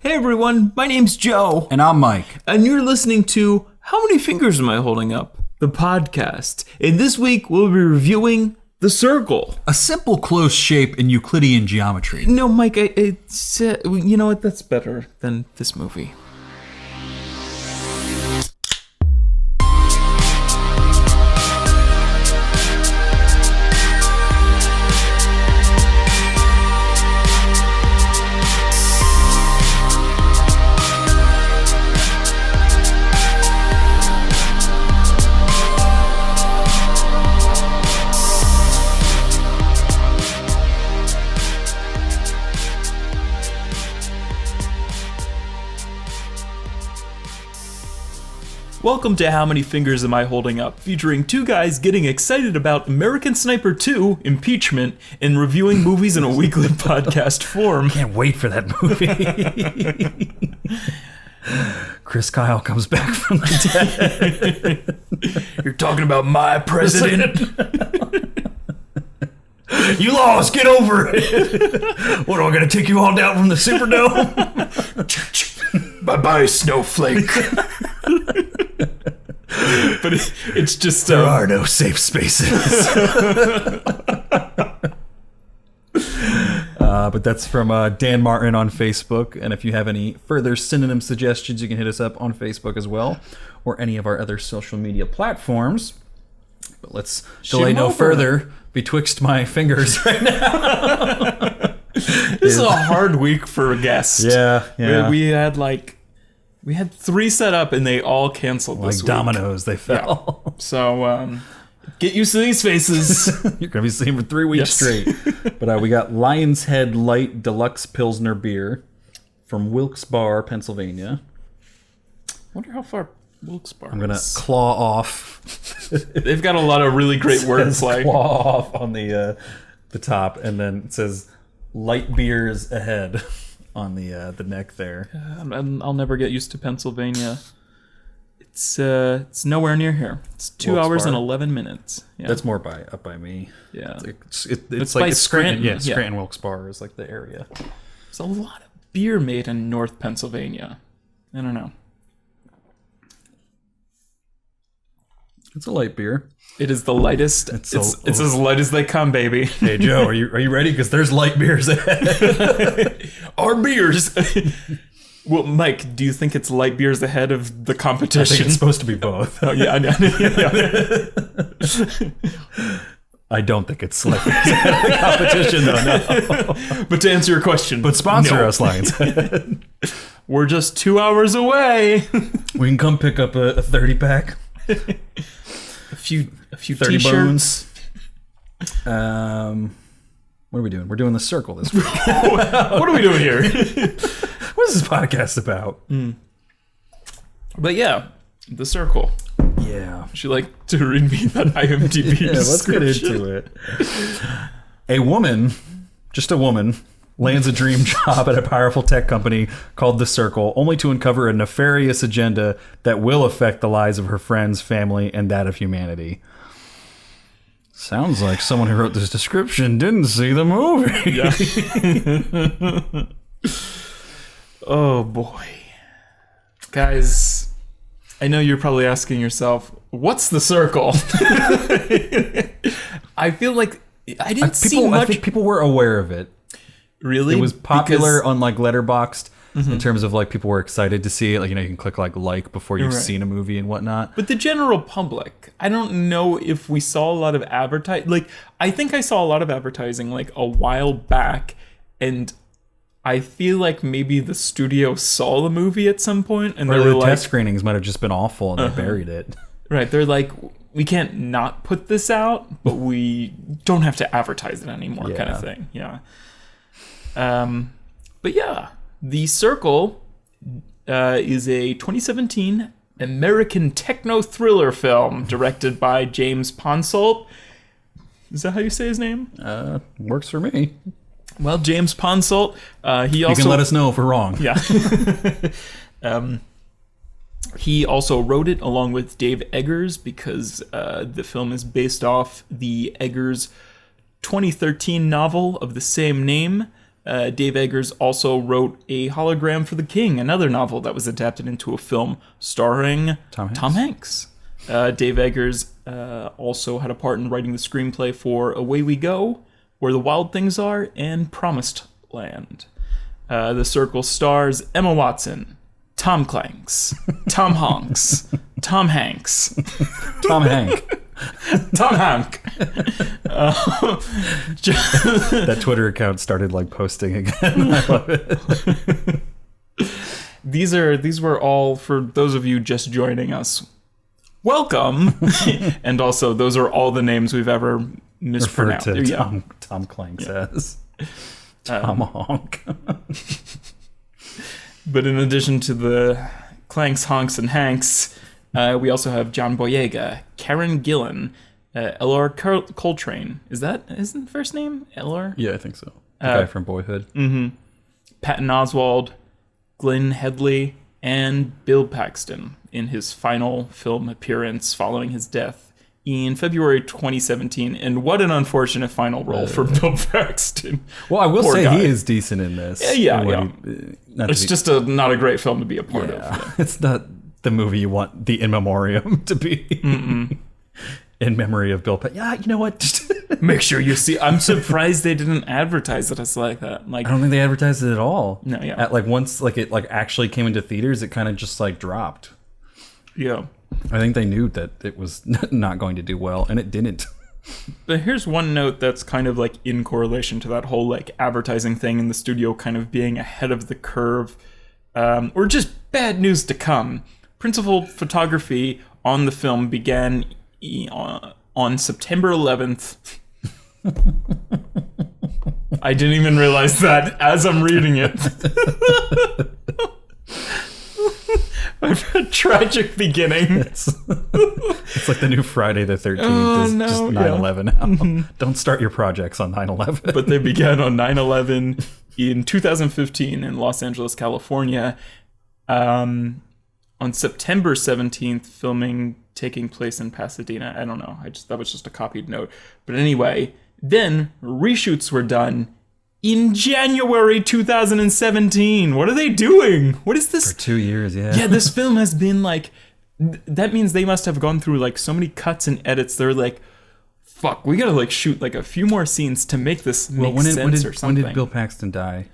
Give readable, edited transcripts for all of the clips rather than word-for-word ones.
Hey everyone, my name's Joe. And I'm Mike. And you're listening to How Many Fingers Am I Holding Up? The podcast. And this week we'll be reviewing The Circle. A simple close shape in Euclidean geometry. No, Mike, you know what? That's better than this movie. Welcome to How Many Fingers Am I Holding Up, featuring two guys getting excited about American Sniper 2, Impeachment, and reviewing movies in a weekly podcast form. Can't wait for that movie. Chris Kyle comes back from the dead. You're talking about my president? You lost, get over it. What, am I going to take you all down from the Superdome? Bye-bye, snowflake. But it's just... There are no safe spaces. But that's from Dan Martin on Facebook. And if you have any further synonym suggestions, you can hit us up on Facebook as well, or any of our other social media platforms. But let's delay no further betwixt my fingers right now. This is a hard week for guests. Yeah. We had 3 set up and they all canceled this week. Like dominoes, they fell. Yeah. So, get used to these faces. You're going to be seeing for 3 weeks straight. But we got Lion's Head Light Deluxe Pilsner Beer from Wilkes-Barre, Pennsylvania. I wonder how far Wilkes-Barre I'm going to claw off. They've got a lot of really great words like... Claw off on the top, and then it says light beers ahead on the neck there. I'll never get used to Pennsylvania. It's nowhere near here. It's 2 hours and 11 minutes. Yeah. That's more up by me. Yeah, it's like Scranton. Yeah, Scranton Wilkes-Barre is like the area. There's a lot of beer made in North Pennsylvania. I don't know. It's a light beer. It is the lightest. It's as light as they come, baby. Hey Joe, are you ready? Because there's light beers ahead. Our beers. Well, Mike, do you think it's light beers ahead of the competition? I think it's supposed to be both. Oh yeah. I don't think it's light beers ahead of the competition, though. No. But to answer your question, but sponsor us, Lions. We're just 2 hours away. We can come pick up a 30-pack. A few 30 t-shirts. bones. What are we doing? We're doing The Circle this week. What are we doing here? What is this podcast about? But yeah, The Circle. Yeah. Would you like to read me that IMDb description? Let's get into it. A woman, just a woman, lands a dream job at a powerful tech company called The Circle, only to uncover a nefarious agenda that will affect the lives of her friends, family, and that of humanity. Sounds like someone who wrote this description didn't see the movie. Yeah. Oh boy. Guys, I know you're probably asking yourself, what's The Circle? I feel like I didn't see much. I think people were aware of it. Really? It was popular on like Letterboxd in terms of like people were excited to see it. Like, you know, you can click like before you've seen a movie and whatnot. But the general public, I don't know if we saw a lot of advertising. Like, I think I saw a lot of advertising like a while back, and I feel like maybe the studio saw the movie at some point, and or they were like, test screenings might have just been awful and they buried it. Right? They're like, we can't not put this out, but we don't have to advertise it anymore, kind of thing. Yeah. But yeah, The Circle is a 2017 American techno thriller film directed by James Ponsoldt. Is that how you say his name? Works for me. Well, James Ponsoldt. You can let us know if we're wrong. Yeah. He also wrote it along with Dave Eggers because the film is based off the Eggers 2013 novel of the same name Dave Eggers also wrote A Hologram for the King, another novel that was adapted into a film starring Tom Hanks. Dave Eggers also had a part in writing the screenplay for Away We Go, Where the Wild Things Are, and Promised Land. The Circle stars Emma Watson, Tom Clanks, Tom Hanks, Tom Hanks, Tom Hank. Tom Hank. That Twitter account started like posting again. I love it. These were all for those of you just joining us. Welcome, and also those are all the names we've ever mispronounced. Referred to Tom Clank says Tom Honk. But in addition to the Clanks, Honks, and Hanks, we also have John Boyega, Karen Gillan, Ellar Coltrane. Isn't the first name Ellar? Yeah, I think so. The guy from Boyhood. Mm-hmm. Patton Oswalt, Glenn Headley, and Bill Paxton in his final film appearance following his death in February 2017. And what an unfortunate final role for Bill Paxton. Well, I will Poor say guy. he is decent in this. Yeah. It's just not a great film to be a part of. Yeah. It's not the movie you want the in memoriam to be. In memory of Bill Paxton. Yeah, you know what? Just Make sure you see. I'm surprised they didn't advertise it as like that. Like, I don't think they advertised it at all. No, yeah. At like once like it like actually came into theaters, it kind of just like dropped. Yeah. I think they knew that it was not going to do well, and it didn't. But here's one note that's kind of like in correlation to that whole like advertising thing in the studio kind of being ahead of the curve, or just bad news to come. Principal photography on the film began on September 11th. I didn't even realize that as I'm reading it. A tragic beginning. It's like the new Friday the 13th is just 9/11 now. Mm-hmm. Don't start your projects on 9/11. But they began on 9/11 in 2015 in Los Angeles, California. On September 17th, filming taking place in Pasadena. I don't know. That was just a copied note. But anyway, then reshoots were done in January 2017. What are they doing? What is this? For 2 years, yeah. Yeah, this film has been like... That means they must have gone through like so many cuts and edits. They're like, fuck, we gotta like shoot like a few more scenes to make this make sense or something. When did Bill Paxton die?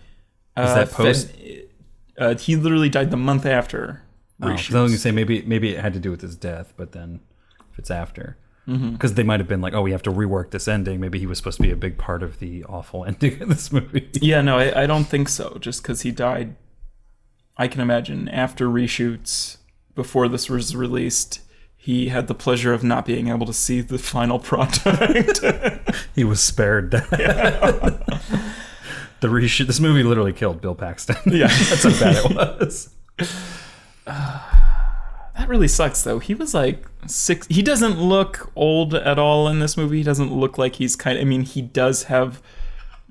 Was that post? He literally died the month after. I was going to say maybe it had to do with his death, but then if it's after. Because they might have been like, oh, we have to rework this ending. Maybe he was supposed to be a big part of the awful ending of this movie. Yeah, no, I don't think so. Just because he died, I can imagine after reshoots, before this was released, he had the pleasure of not being able to see the final product. He was spared that. Yeah. The reshoot. This movie literally killed Bill Paxton. Yeah. That's how bad it was. That really sucks, though. He was like 6. He doesn't look old at all in this movie. He doesn't look like he's kind of... I mean, he does have...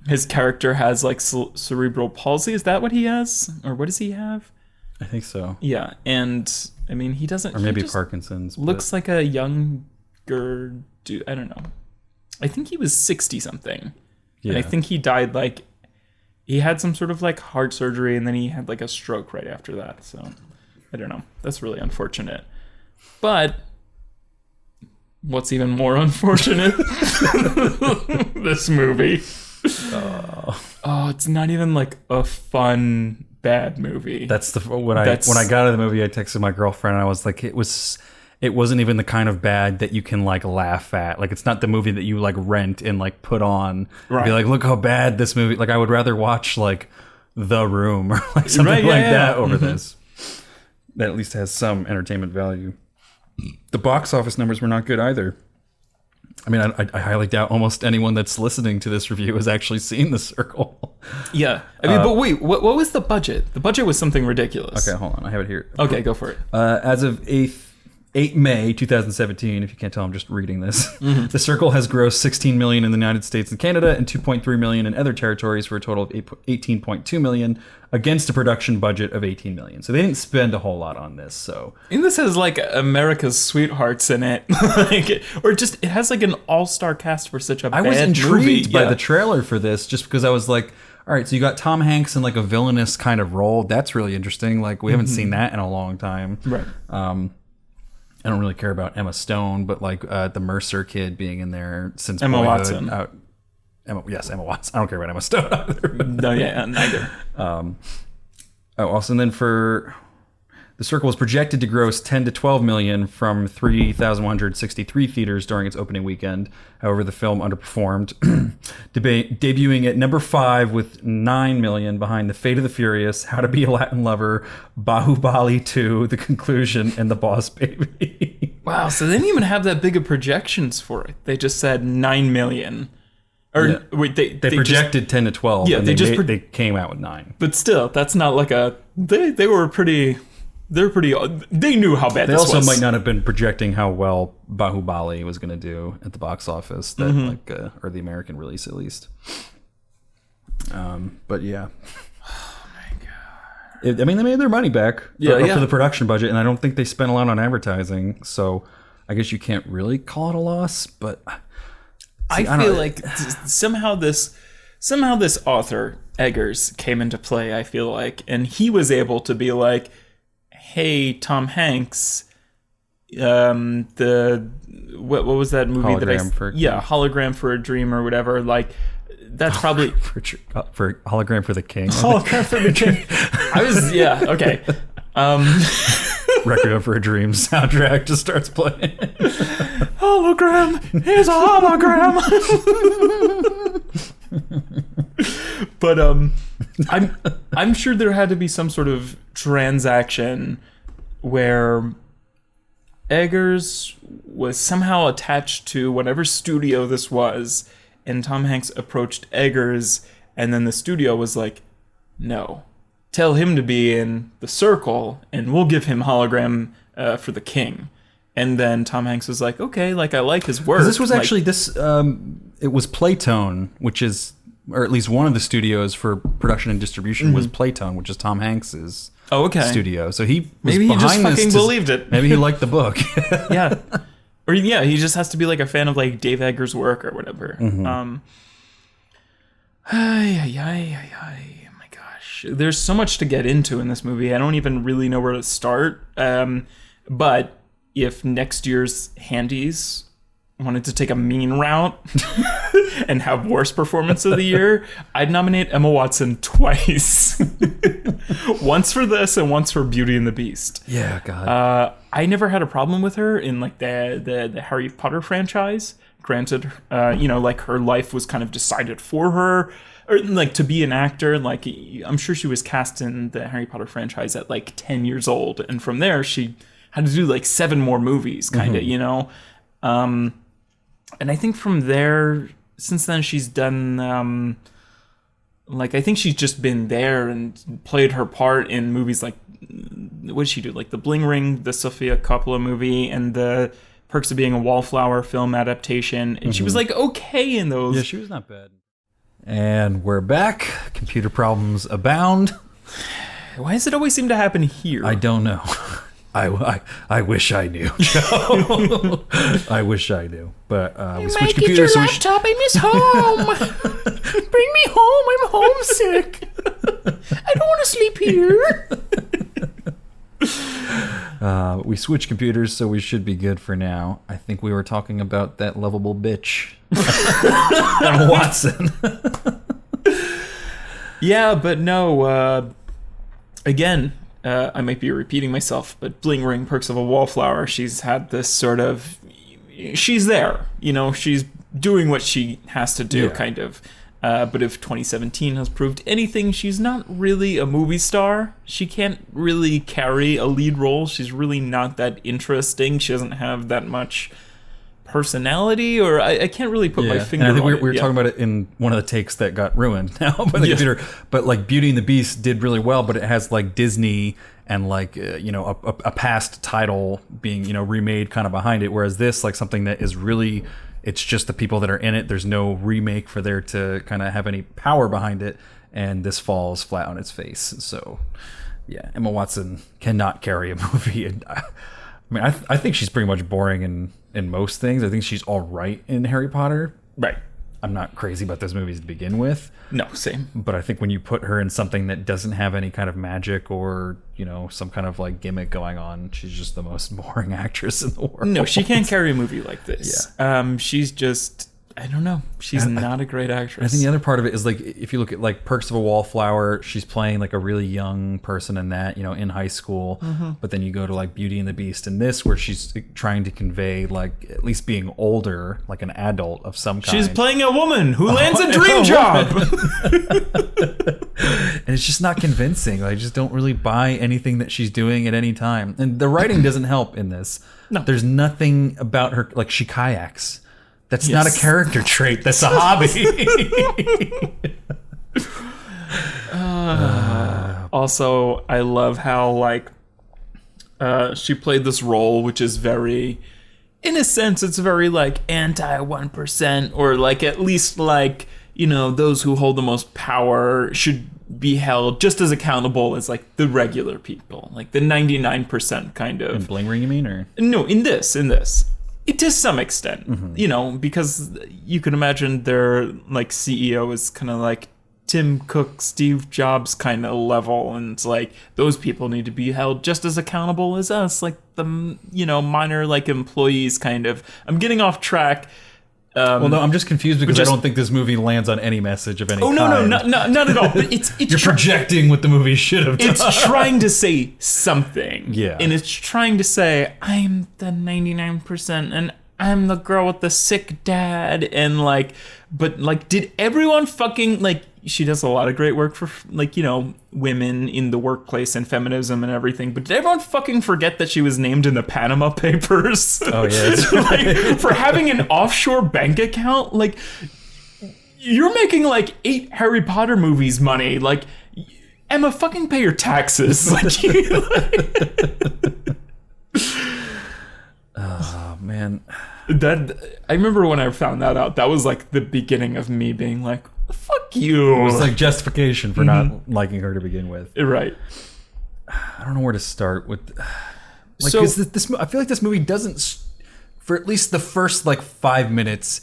His character has like cerebral palsy. Is that what he has? Or what does he have? I think so. Yeah. And I mean, he doesn't... Or maybe Parkinson's. Looks like a younger dude. I don't know. I think he was 60-something. Yeah. And I think he died like... He had some sort of like heart surgery and then he had like a stroke right after that. So I don't know. That's really unfortunate. But what's even more unfortunate? This movie. Oh, it's not even like a fun bad movie. That's when I got out of the movie, I texted my girlfriend and I was like, it wasn't even the kind of bad that you can like laugh at. Like, it's not the movie that you like rent and like put on. Right. Be like, look how bad this movie. Like, I would rather watch like The Room or like something that over this. That at least has some entertainment value. The box office numbers were not good either. I mean, I highly doubt almost anyone that's listening to this review has actually seen The Circle. Yeah. I mean, but wait, what was the budget? The budget was something ridiculous. Okay, hold on. I have it here. Okay, go for it. As of 8 May 2017, if you can't tell, I'm just reading this. Mm-hmm. The Circle has grossed $16 million in the United States and Canada and $2.3 million in other territories for a total of $18.2 million against a production budget of $18 million. So they didn't spend a whole lot on this. So, and this has like America's Sweethearts in it, like, or just it has like an all-star cast for such a bad movie. I was intrigued by the trailer for this, just because I was like, all right, so you got Tom Hanks in like a villainous kind of role. That's really interesting. Like we haven't seen that in a long time. Right. I don't really care about Emma Stone, but like the Mercer kid being in there since Emma Boyhood. Watson. Emma Watson. I don't care about Emma Stone either. No, yeah, neither. Also, and then for The Circle was projected to gross 10 to 12 million from 3,163 theaters during its opening weekend. However, the film underperformed, debuting at number 5 with 9 million behind The Fate of the Furious, How to Be a Latin Lover, Bahubali 2, The Conclusion, and The Boss Baby. Wow, so they didn't even have that big of projections for it. They just said 9 million. Or Yeah. wait, they projected just, 10 to 12. Yeah, and they came out with 9. but still, that's not like a. They were pretty. They're pretty. They knew how bad They this also was. might not have been projecting how well Bahubali was going to do at the box office, that or the American release at least. But yeah. Oh my god. I mean, they made their money back for the production budget, and I don't think they spent a lot on advertising. So I guess you can't really call it a loss, but I feel like somehow this author Eggers came into play. I feel like, and he was able to be like, "Hey, Tom Hanks, what was that movie Hologram for a Dream or whatever? Like, that's probably for Hologram for the King. Hologram for the King. Okay. Requiem for a Dream soundtrack just starts playing. Hologram, here's a hologram. But I'm sure there had to be some sort of transaction where Eggers was somehow attached to whatever studio this was, and Tom Hanks approached Eggers, and then the studio was like, no, tell him to be in The Circle, and we'll give him Hologram for the King. And then Tom Hanks was like, okay, like, I like his work. This was actually it was Playtone, which is, or at least one of the studios for production and distribution was Playtone, which is Tom Hanks's studio. So he was maybe he just behind fucking believed it. Maybe he liked the book. Yeah. Or yeah, he just has to be like a fan of like Dave Eggers' work or whatever. Oh my gosh. There's so much to get into in this movie. I don't even really know where to start. But if next year's Handies wanted to take a mean route and have worst performance of the year, I'd nominate Emma Watson twice. Once for this and once for Beauty and the Beast. Yeah, God. I never had a problem with her in like the Harry Potter franchise. Granted, like her life was kind of decided for her, or like to be an actor. Like I'm sure she was cast in the Harry Potter franchise at like 10 years old, and from there she had to do like 7 more movies, kind of, and I think from there, since then she's done I think she's just been there and played her part in movies like, what did she do? Like The Bling Ring, the Sofia Coppola movie, and the Perks of Being a Wallflower film adaptation. And she was like okay in those. Yeah, she was not bad. And we're back. Computer problems abound. Why does it always seem to happen here? I don't know. I wish I knew, Joe. I wish I knew. But we switched computers. Your laptop. I miss home. Bring me home. I'm homesick. I don't want to sleep here. We switched computers, so we should be good for now. I think we were talking about that lovable bitch, Emma Watson. Yeah, but no. Again. I might be repeating myself, but Bling Ring, Perks of a Wallflower, she's had this sort of... She's there, she's doing what she has to do, kind of. But if 2017 has proved anything, she's not really a movie star. She can't really carry a lead role. She's really not that interesting. She doesn't have that much personality, or I can't really put my finger on it. I think we were talking about it in one of the takes that got ruined now by the computer. But like Beauty and the Beast did really well, but it has like Disney and like a past title being remade kind of behind it, whereas this, like, something that is really, it's just the people that are in it. There's no remake for there to kind of have any power behind it, and this falls flat on its face. So yeah, Emma Watson cannot carry a movie. And I think she's pretty much boring in most things. I think she's all right in Harry Potter. Right. I'm not crazy about those movies to begin with. No, same. But I think when you put her in something that doesn't have any kind of magic or, some kind of like gimmick going on, she's just the most boring actress in the world. No, she can't carry a movie like this. Yeah. She's just, I don't know. She's not a great actress. I think the other part of it is like, if you look at like Perks of a Wallflower, she's playing like a really young person in that, in high school. Mm-hmm. But then you go to like Beauty and the Beast in this, where she's trying to convey like at least being older, like an adult of some kind. She's playing a woman who lands a dream job. And it's just not convincing. I just don't really buy anything that she's doing at any time. And the writing doesn't help in this. No. There's nothing about her, like she kayaks. That's not a character trait. That's a hobby. Also, I love how like she played this role, which is very, in a sense, it's very like anti 1%, or like at least like those who hold the most power should be held just as accountable as like the regular people, like the 99% kind of. In Bling Ring, you mean, or no? In this. It to some extent, because you can imagine their like CEO is kind of like Tim Cook, Steve Jobs kind of level, and it's like those people need to be held just as accountable as us, like the minor like employees kind of. I'm getting off track. Well, no, I'm just confused because I don't think this movie lands on any message of any kind. No, not at all. But it's You're projecting what the movie should have done. It's trying to say something. Yeah. And it's trying to say, I'm the 99% and I'm the girl with the sick dad. And like, but like, did everyone fucking like, she does a lot of great work for like, women in the workplace and feminism and everything. But did everyone fucking forget that she was named in the Panama Papers? Oh, yeah. Like, for having an offshore bank account? Like, you're making like 8 Harry Potter movies money. Like, Emma, fucking pay your taxes. Like, oh, man. I remember when I found that out, that was like the beginning of me being like, fuck you. It was like justification for not liking her to begin with. Right. I don't know where to start with. Like, so, this I feel like this movie doesn't, for at least the first like 5 minutes,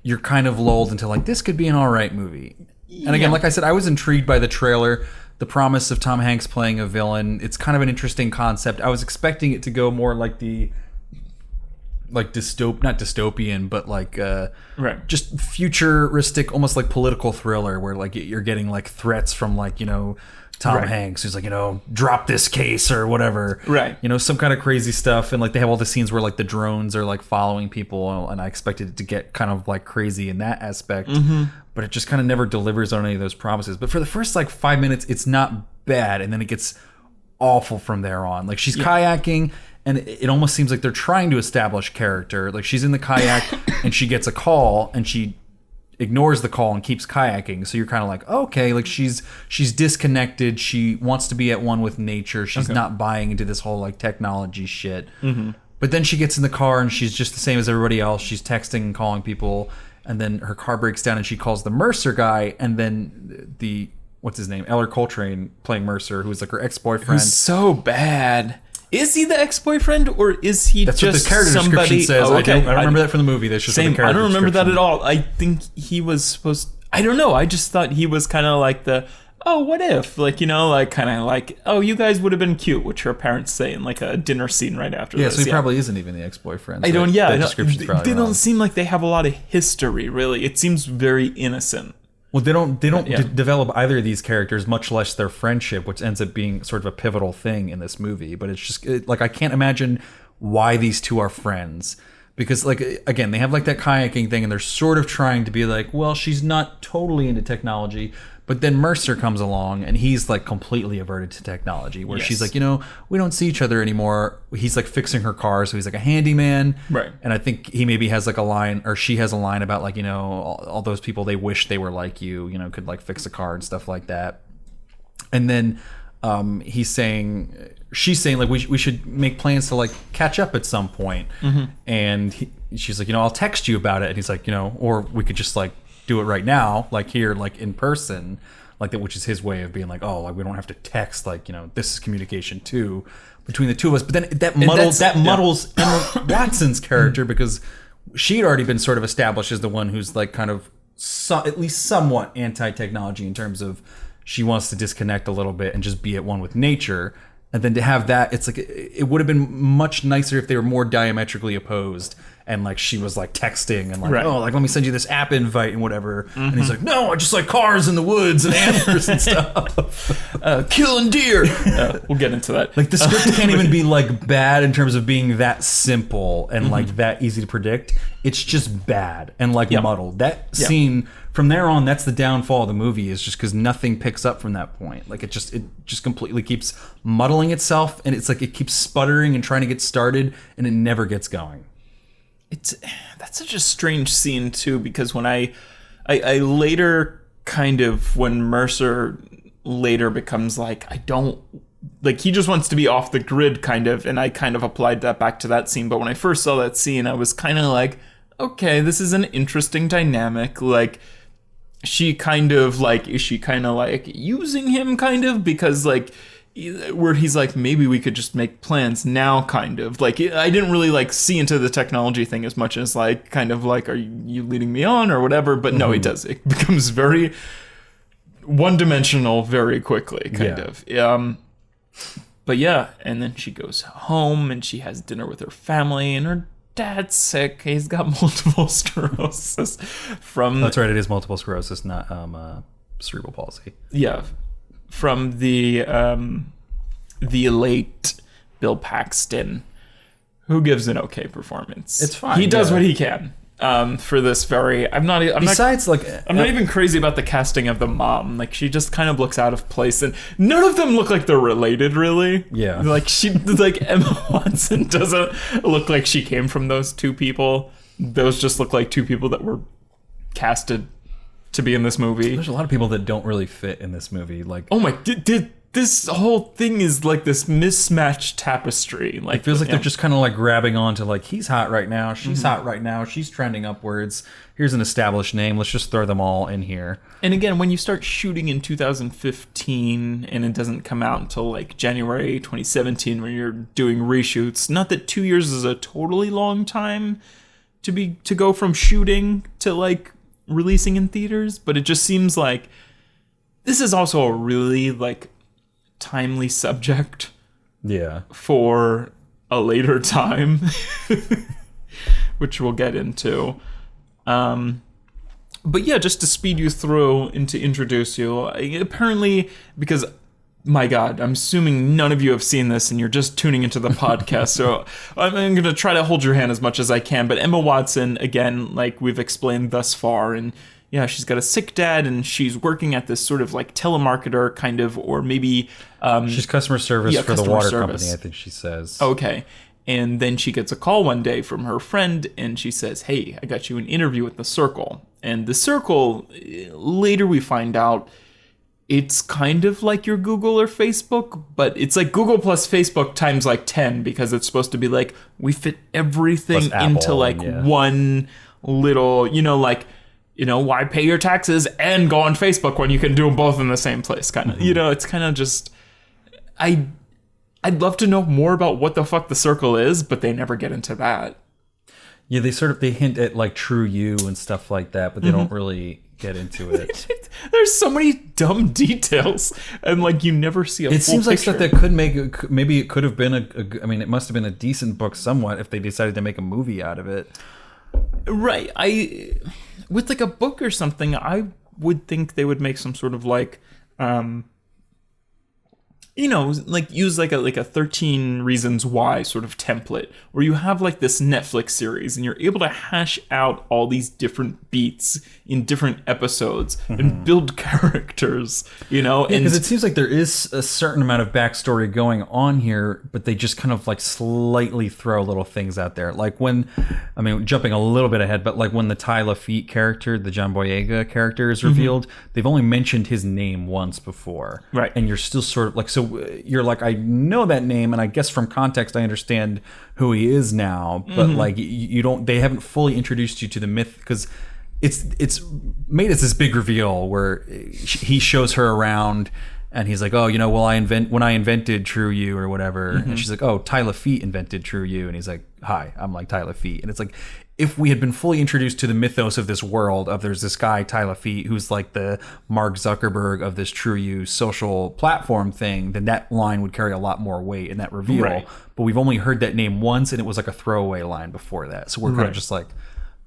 you're kind of lulled into like, this could be an all right movie. And again, like I said, I was intrigued by the trailer, the promise of Tom Hanks playing a villain. It's kind of an interesting concept. I was expecting it to go more like the not dystopian, but like right, just futuristic, almost like political thriller, where like you're getting like threats from like Tom Hanks, who's like drop this case or whatever, right? Some kind of crazy stuff, and like they have all the scenes where like the drones are like following people, and I expected it to get kind of like crazy in that aspect, but it just kind of never delivers on any of those promises. But for the first like 5 minutes, it's not bad, and then it gets awful from there on. Like she's kayaking. And it almost seems like they're trying to establish character. Like she's in the kayak and she gets a call and she ignores the call and keeps kayaking. So you're kind of like, okay, like she's disconnected. She wants to be at one with nature. She's not buying into this whole like technology shit. Mm-hmm. But then she gets in the car and she's just the same as everybody else. She's texting and calling people. And then her car breaks down and she calls the Mercer guy. And then what's his name? Eller Coltrane playing Mercer, who's like her ex-boyfriend. Who's so bad. Is he the ex-boyfriend, or is he That's just what the character somebody? description says. Oh, okay. I don't remember that from the movie. That's just same. What the character I don't remember that description. at all. I think he was supposed. I don't know. I just thought he was kind of like the. Oh, what if? Like, like kind of like, oh, you guys would have been cute, which her parents say in like a dinner scene right after this. So he probably isn't even the ex-boyfriend. I don't. Yeah, that description's probably they wrong. don't seem like they have a lot of history. Really, it seems very innocent. Well, they don't develop either of these characters, much less their friendship, which ends up being sort of a pivotal thing in this movie. But it's just like I can't imagine why these two are friends, because like again, they have like that kayaking thing, and they're sort of trying to be like, well, she's not totally into technology. But then Mercer comes along and he's like completely averted to technology, where she's like, we don't see each other anymore. He's like fixing her car, so he's like a handyman. Right. And I think he maybe has like a line, or she has a line about like, all those people they wish they were like you, could like fix a car and stuff like that. And then she's saying like we should make plans to like catch up at some point. Mm-hmm. And she's like, I'll text you about it. And he's like, or we could just like do it right now, like here, like in person, like that, which is his way of being like, oh, like we don't have to text, like this is communication too between the two of us. But then that muddles Emma Watson's character, because she'd already been sort of established as the one who's like kind of at least somewhat anti-technology in terms of she wants to disconnect a little bit and just be at one with nature. And then to have that, it's like it would have been much nicer if they were more diametrically opposed. And like she was like texting and like, right. oh, like let me send you this app invite and whatever. And he's like, no, I just like cars in the woods and antlers and stuff. Killing deer. We'll get into that. Like the script can't even be like bad in terms of being that simple and like that easy to predict. It's just bad and like muddled. That scene from there on, that's the downfall of the movie, is just because nothing picks up from that point. Like it just completely keeps muddling itself, and it's like it keeps sputtering and trying to get started, and it never gets going. That's such a strange scene too, because when I later kind of, when Mercer later becomes like, I don't like, he just wants to be off the grid kind of, and I kind of applied that back to that scene. But when I first saw that scene, I was kind of like, okay, this is an interesting dynamic. Like, she kind of like, is she kind of like using him kind of, because like, where he's like, maybe we could just make plans now, kind of like, I didn't really like see into the technology thing as much as like kind of like, are you leading me on or whatever? But no, he does. It becomes very one-dimensional very quickly, kind of. But yeah, and then she goes home and she has dinner with her family, and her dad's sick. He's got multiple sclerosis from... That's right, it is multiple sclerosis, not cerebral palsy. Yeah, from the late Bill Paxton, who gives an okay performance. It's fine. He does what he can. For this very, I'm not even crazy about the casting of the mom. Like, she just kind of looks out of place, and none of them look like they're related, really. Yeah. Like Emma Watson doesn't look like she came from those two people. Those just look like two people that were casted to be in this movie. There's a lot of people that don't really fit in this movie. Like, oh my, this whole thing is like this mismatched tapestry. Like, it feels like they're just kind of like grabbing on to like, he's hot right now, she's hot right now, she's trending upwards. Here's an established name. Let's just throw them all in here. And again, when you start shooting in 2015 and it doesn't come out until like January 2017, when you're doing reshoots, not that 2 years is a totally long time to go from shooting to like releasing in theaters, but it just seems like this is also a really like timely subject for a later time, which we'll get into. But yeah, just to speed you through and to introduce you, apparently, because my God, I'm assuming none of you have seen this and you're just tuning into the podcast, so I'm going to try to hold your hand as much as I can. But Emma Watson, again, like we've explained thus far, and yeah, she's got a sick dad, and she's working at this sort of like telemarketer kind of, or maybe... she's customer service for the water company, I think she says. Okay. And then she gets a call one day from her friend, and she says, hey, I got you an interview with The Circle. And The Circle, later we find out, it's kind of like your Google or Facebook, but it's like Google plus Facebook times like 10, because it's supposed to be like, we fit everything into like one little, why pay your taxes and go on Facebook when you can do them both in the same place, kind of. It's kind of just... I'd love to know more about what the fuck The Circle is, but they never get into that. Yeah, they hint at like True You and stuff like that, but they don't really get into it. There's so many dumb details, and like you never see a full picture. It seems like stuff that could make maybe it could have been it must have been a decent book somewhat if they decided to make a movie out of it. Right. With like a book or something, I would think they would make some sort of like like use like a 13 Reasons Why sort of template, where you have like this Netflix series and you're able to hash out all these different beats in different episodes and build characters, because it seems like there is a certain amount of backstory going on here, but they just kind of like slightly throw little things out there. Like jumping a little bit ahead, but like when the Ty Lafitte character, the John Boyega character is revealed, they've only mentioned his name once before. Right. And you're still sort of like, so you're like, I know that name, and I guess from context I understand who he is now, but like you don't, they haven't fully introduced you to the myth, because it's made as this big reveal where he shows her around and he's like, oh, when I invented True You or whatever, and she's like, oh, Ty Lafitte invented True You, and he's like, hi, I'm like Ty Lafitte, and it's like, if we had been fully introduced to the mythos of this world of there's this guy Ty Lafitte who's like the Mark Zuckerberg of this True You social platform thing, then that line would carry a lot more weight in that reveal. Right. But we've only heard that name once, and it was like a throwaway line before that. So we're kind of just like,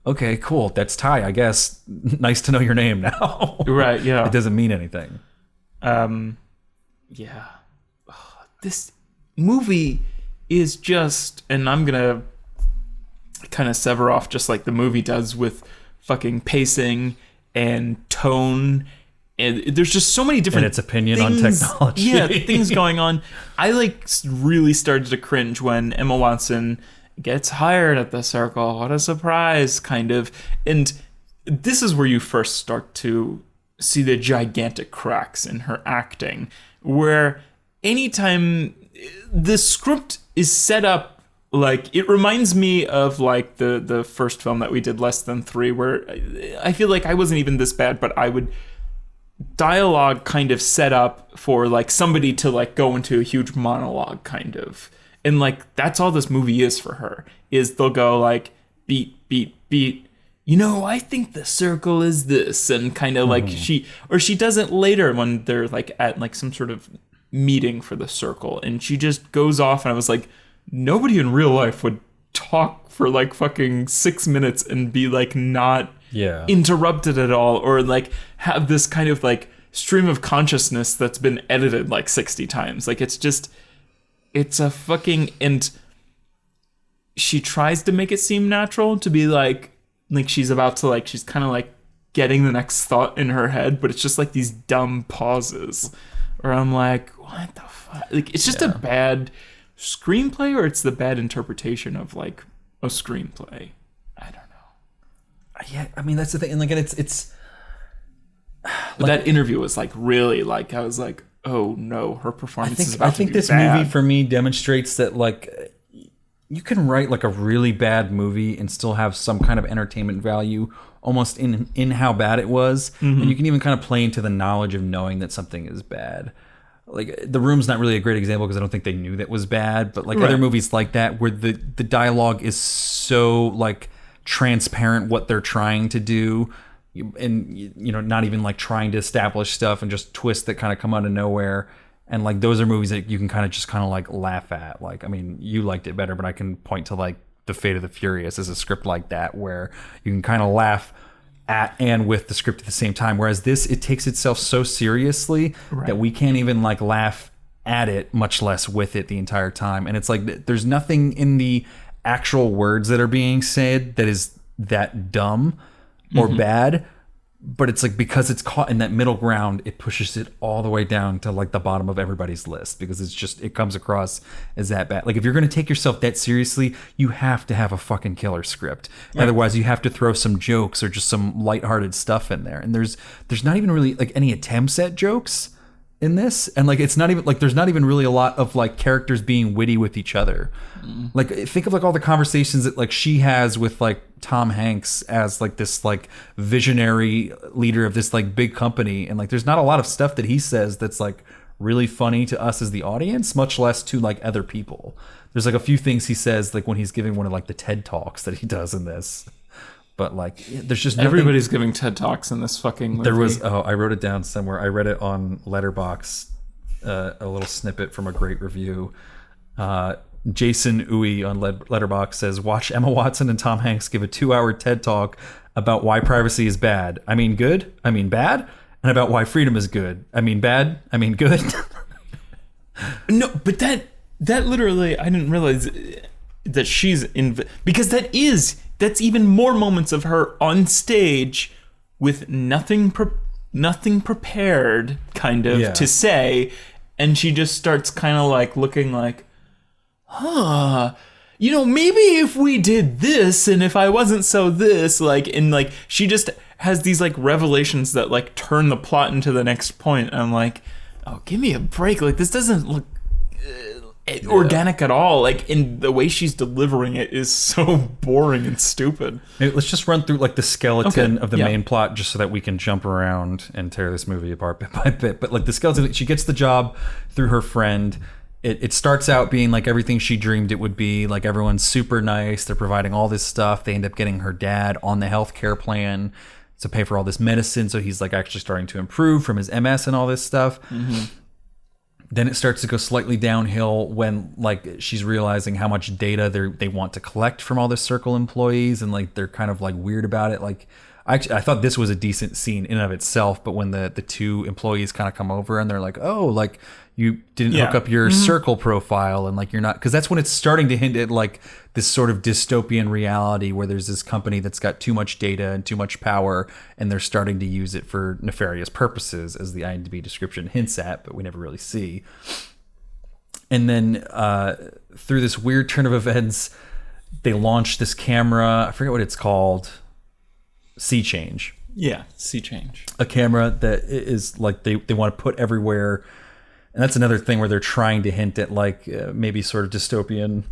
okay, cool, that's Ty, I guess. Nice to know your name now. Right, yeah. It doesn't mean anything. Yeah. This movie is just, and I'm gonna kind of sever off just like the movie does with fucking pacing and tone, and there's just so many different and its opinion things, on technology. Yeah, things going on. I like really started to cringe when Emma Watson gets hired at the Circle. What a surprise, kind of. And this is where you first start to see the gigantic cracks in her acting, where anytime the script is set up, like, it reminds me of like the first film that we did, Less Than Three, where I feel like I wasn't even this bad, but I would dialogue kind of set up for like somebody to like go into a huge monologue kind of, and like that's all this movie is for her, is they'll go like beat beat beat, you know, I think the Circle is this, and kind of like she does it later when they're like at like some sort of meeting for the Circle, and she just goes off, and I was like, nobody in real life would talk for like fucking 6 minutes and be like not interrupted at all, or like have this kind of like stream of consciousness that's been edited like 60 times. Like it's a fucking, and she tries to make it seem natural to be like she's about to like, she's kind of like getting the next thought in her head, but it's just like these dumb pauses where I'm like, what the fuck? Like, it's just a bad screenplay, or it's the bad interpretation of like a screenplay. I don't know. Yeah, I mean, that's the thing. And like, it's but that interview was like really like, I was like, oh no, her performance is about I think to be this bad. movie for me demonstrates that like you can write like a really bad movie and still have some kind of entertainment value almost in how bad it was. And you can even kind of play into the knowledge of knowing that something is bad. Like, The Room's not really a great example because I don't think they knew that was bad, but like other movies like that where the dialogue is so like transparent what they're trying to do, and you know, not even like trying to establish stuff and just twists that kind of come out of nowhere. And like those are movies that you can kind of like laugh at. Like, I mean, you liked it better, but I can point to like The Fate of the Furious as a script like that where you can kind of laugh at and with the script at the same time. Whereas this, it takes itself so seriously that we can't even like laugh at it, much less with it the entire time. And it's like there's nothing in the actual words that are being said that is that dumb or bad. But it's like, because it's caught in that middle ground, it pushes it all the way down to like the bottom of everybody's list, because it's just, it comes across as that bad. Like, if you're going to take yourself that seriously, you have to have a fucking killer script. Right. Otherwise, you have to throw some jokes or just some lighthearted stuff in there. And there's not even really like any attempts at jokes in this, and like it's not even like there's not even really a lot of like characters being witty with each other. Like, think of like all the conversations that like she has with like Tom Hanks as like this like visionary leader of this like big company, and like there's not a lot of stuff that he says that's like really funny to us as the audience, much less to like other people. There's like a few things he says like when he's giving one of like the TED Talks that he does in this. But like, there's just nothing. Everybody's giving TED Talks in this fucking movie. There was, I wrote it down somewhere. I read it on Letterboxd, a little snippet from a great review. Jason Uwe on Letterboxd says, watch Emma Watson and Tom Hanks give a 2-hour TED Talk about why privacy is bad. I mean good, I mean bad, and about why freedom is good. I mean bad, I mean good. No, but that literally, I didn't realize that she's in, because that's even more moments of her on stage with nothing prepared kind of to say, and she just starts kind of like looking like, you know, maybe if we did this, and if I wasn't so this, like, and like she just has these like revelations that like turn the plot into the next point. I'm like, oh, give me a break. Like, this doesn't look organic at all. Like, in the way she's delivering it is so boring and stupid. Maybe let's just run through like the skeleton of the main plot, just so that we can jump around and tear this movie apart bit by bit. But like the skeleton, she gets the job through her friend, it starts out being like everything she dreamed it would be. Like everyone's super nice. They're providing all this stuff. They end up getting her dad on the healthcare plan to pay for all this medicine. So he's like actually starting to improve from his MS and all this stuff. Then it starts to go slightly downhill when like she's realizing how much data they want to collect from all the Circle employees, and like they're kind of like weird about it. Like I thought this was a decent scene in and of itself, but when the two employees kind of come over and they're like, oh, like you didn't hook up your Circle profile, and like you're not, because that's when it's starting to hint at like this sort of dystopian reality where there's this company that's got too much data and too much power, and they're starting to use it for nefarious purposes, as the IMDb description hints at, but we never really see. And then through this weird turn of events, they launch this camera. I forget what it's called. Sea Change. Yeah, Sea Change. A camera that is like they want to put everywhere. And that's another thing where they're trying to hint at like maybe sort of dystopian,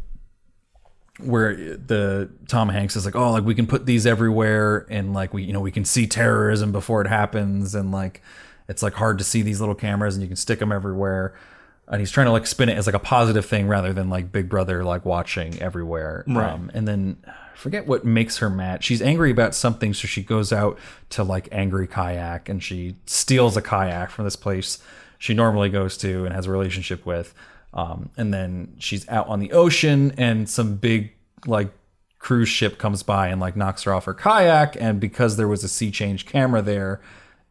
where the Tom Hanks is like, oh, like we can put these everywhere, and like we can see terrorism before it happens, and like it's like hard to see these little cameras and you can stick them everywhere. And he's trying to like spin it as like a positive thing rather than like Big Brother like watching everywhere. Right. And then I forget what makes her mad. She's angry about something, so she goes out to like Angry Kayak and she steals a kayak from this place she normally goes to and has a relationship with. And then she's out on the ocean and some big like cruise ship comes by and like knocks her off her kayak. And because there was a Sea Change camera there,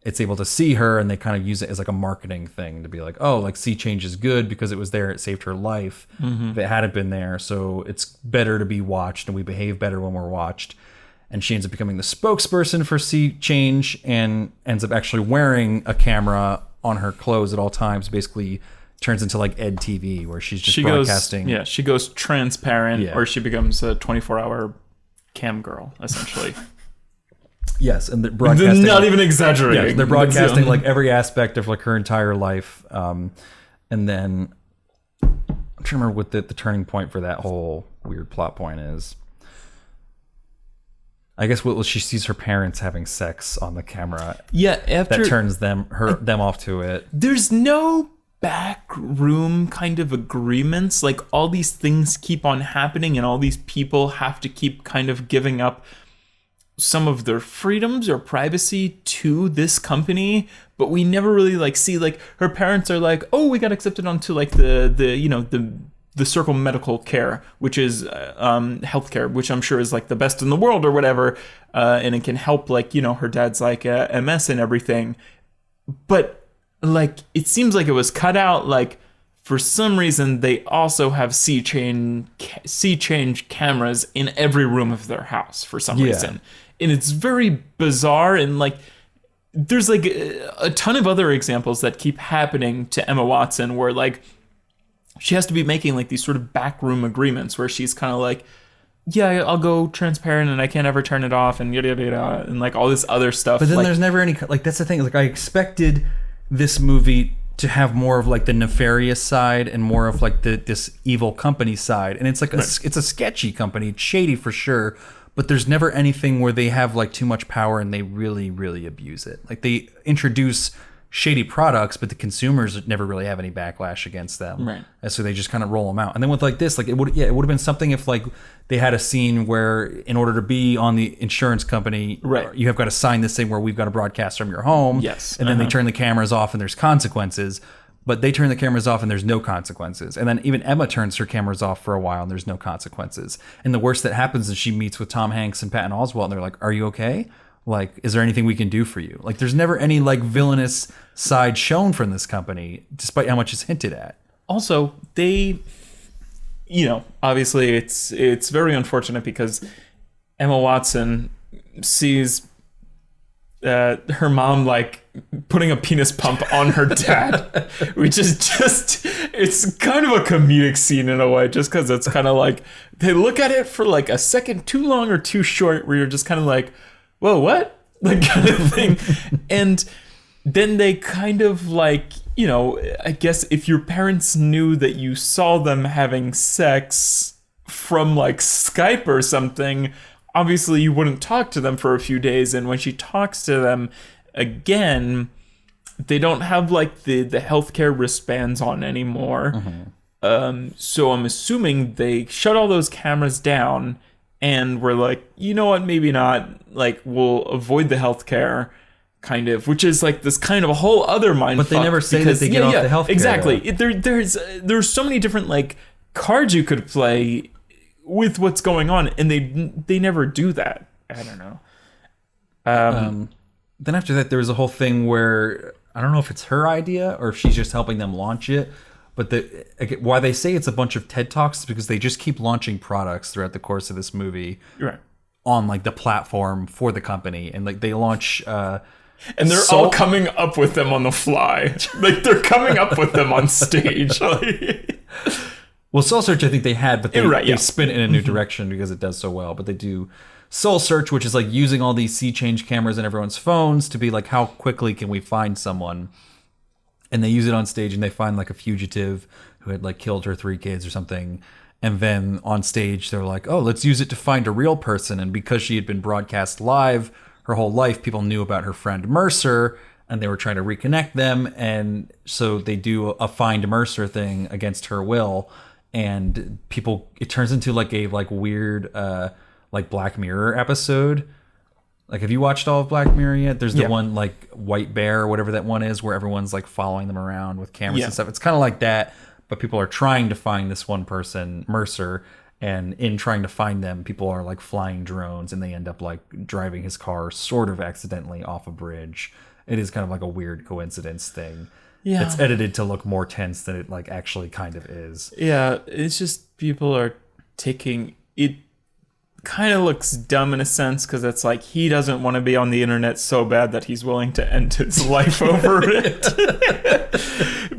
it's able to see her, and they kind of use it as like a marketing thing to be like, oh, like Sea Change is good because it was there. It saved her life if it hadn't been there. So it's better to be watched, and we behave better when we're watched. And she ends up becoming the spokesperson for Sea Change and ends up actually wearing a camera on her clothes at all times. Basically turns into like Ed TV, where she's just broadcasting. She goes transparent, or she becomes a 24-hour cam girl, essentially. Yes, and they're broadcasting. Not even exaggerating. Yeah, they're broadcasting like every aspect of like her entire life. And then I'm trying to remember what the turning point for that whole weird plot point is. I guess she sees her parents having sex on the camera. Yeah, after that turns them off to it. There's no backroom kind of agreements. Like all these things keep on happening, and all these people have to keep kind of giving up some of their freedoms or privacy to this company, but we never really like see like her parents are like, oh, we got accepted onto like the Circle Medical Care, which is healthcare, which I'm sure is like the best in the world or whatever, and it can help like her dad's like MS and everything, but like it seems like it was cut out. Like for some reason they also have Sea Change cameras in every room of their house for some reason. And it's very bizarre, and like there's like a ton of other examples that keep happening to Emma Watson where like she has to be making like these sort of backroom agreements where she's kind of like, yeah, I'll go transparent and I can't ever turn it off and yada yada yada, and like all this other stuff. But then like, there's never any like, that's the thing, like I expected this movie to have more of like the nefarious side and more of like this evil company side, and it's like it's a sketchy company, it's shady for sure, but there's never anything where they have like too much power and they really, really abuse it. Like they introduce shady products, but the consumers never really have any backlash against them. Right. And so they just kind of roll them out. And then with like this, like it would have been something if like they had a scene where in order to be on the insurance company, you have got to sign this thing where we've got to broadcast from your home. Yes. And then they turn the cameras off and there's consequences. But they turn the cameras off and there's no consequences. And then even Emma turns her cameras off for a while and there's no consequences. And the worst that happens is she meets with Tom Hanks and Patton Oswalt and they're like, are you okay? Like, is there anything we can do for you? Like, there's never any like villainous side shown from this company, despite how much it's hinted at. Also, they, obviously it's very unfortunate because Emma Watson sees her mom like putting a penis pump on her dad, which is just, it's kind of a comedic scene in a way, just because it's kind of like they look at it for like a second too long or too short where you're just kind of like, whoa, what? Like kind of thing. And then they kind of like, I guess if your parents knew that you saw them having sex from like Skype or something, obviously you wouldn't talk to them for a few days. And when she talks to them again, they don't have like the healthcare wristbands on anymore. So I'm assuming they shut all those cameras down and were like, you know what, maybe not. Like, we'll avoid the healthcare, kind of, which is like this kind of a whole other mind. But they never say that they get off the healthcare. Exactly. There's so many different like cards you could play with what's going on, and they never do that. I don't know. Then after that, there was a whole thing where I don't know if it's her idea or if she's just helping them launch it. But why they say it's a bunch of TED Talks is because they just keep launching products throughout the course of this movie, Right. on like the platform for the company, and like they launch. And they're all coming up with them on the fly. Like, they're coming up with them on stage. Well, Soul Search, I think they had, but they, Right, yeah. they spin it in a new direction because it does so well. But they do Soul Search, which is like using all these sea change cameras in everyone's phones to be like, how quickly can we find someone? And they use it on stage, and they find like a fugitive who had like killed her 3 kids or something. And then on stage, they're like, oh, let's use it to find a real person. And because she had been broadcast live her whole life, people knew about her friend Mercer, and they were trying to reconnect them. And so they do a Find Mercer thing against her will. And people, it turns into like a like weird like Black Mirror episode. Like, have you watched all of Black Mirror yet? There's the one like White Bear or whatever that one is, where everyone's like following them around with cameras and stuff. It's kind of like that, but people are trying to find this one person, Mercer, and in trying to find them, people are like flying drones, and they end up like driving his car sort of accidentally off a bridge. It is kind of like a weird coincidence thing. Yeah. It's edited to look more tense than it like actually kind of is. Yeah, it's just people are taking it. Kind of looks dumb in a sense, because it's like he doesn't want to be on the internet so bad that he's willing to end his life over it.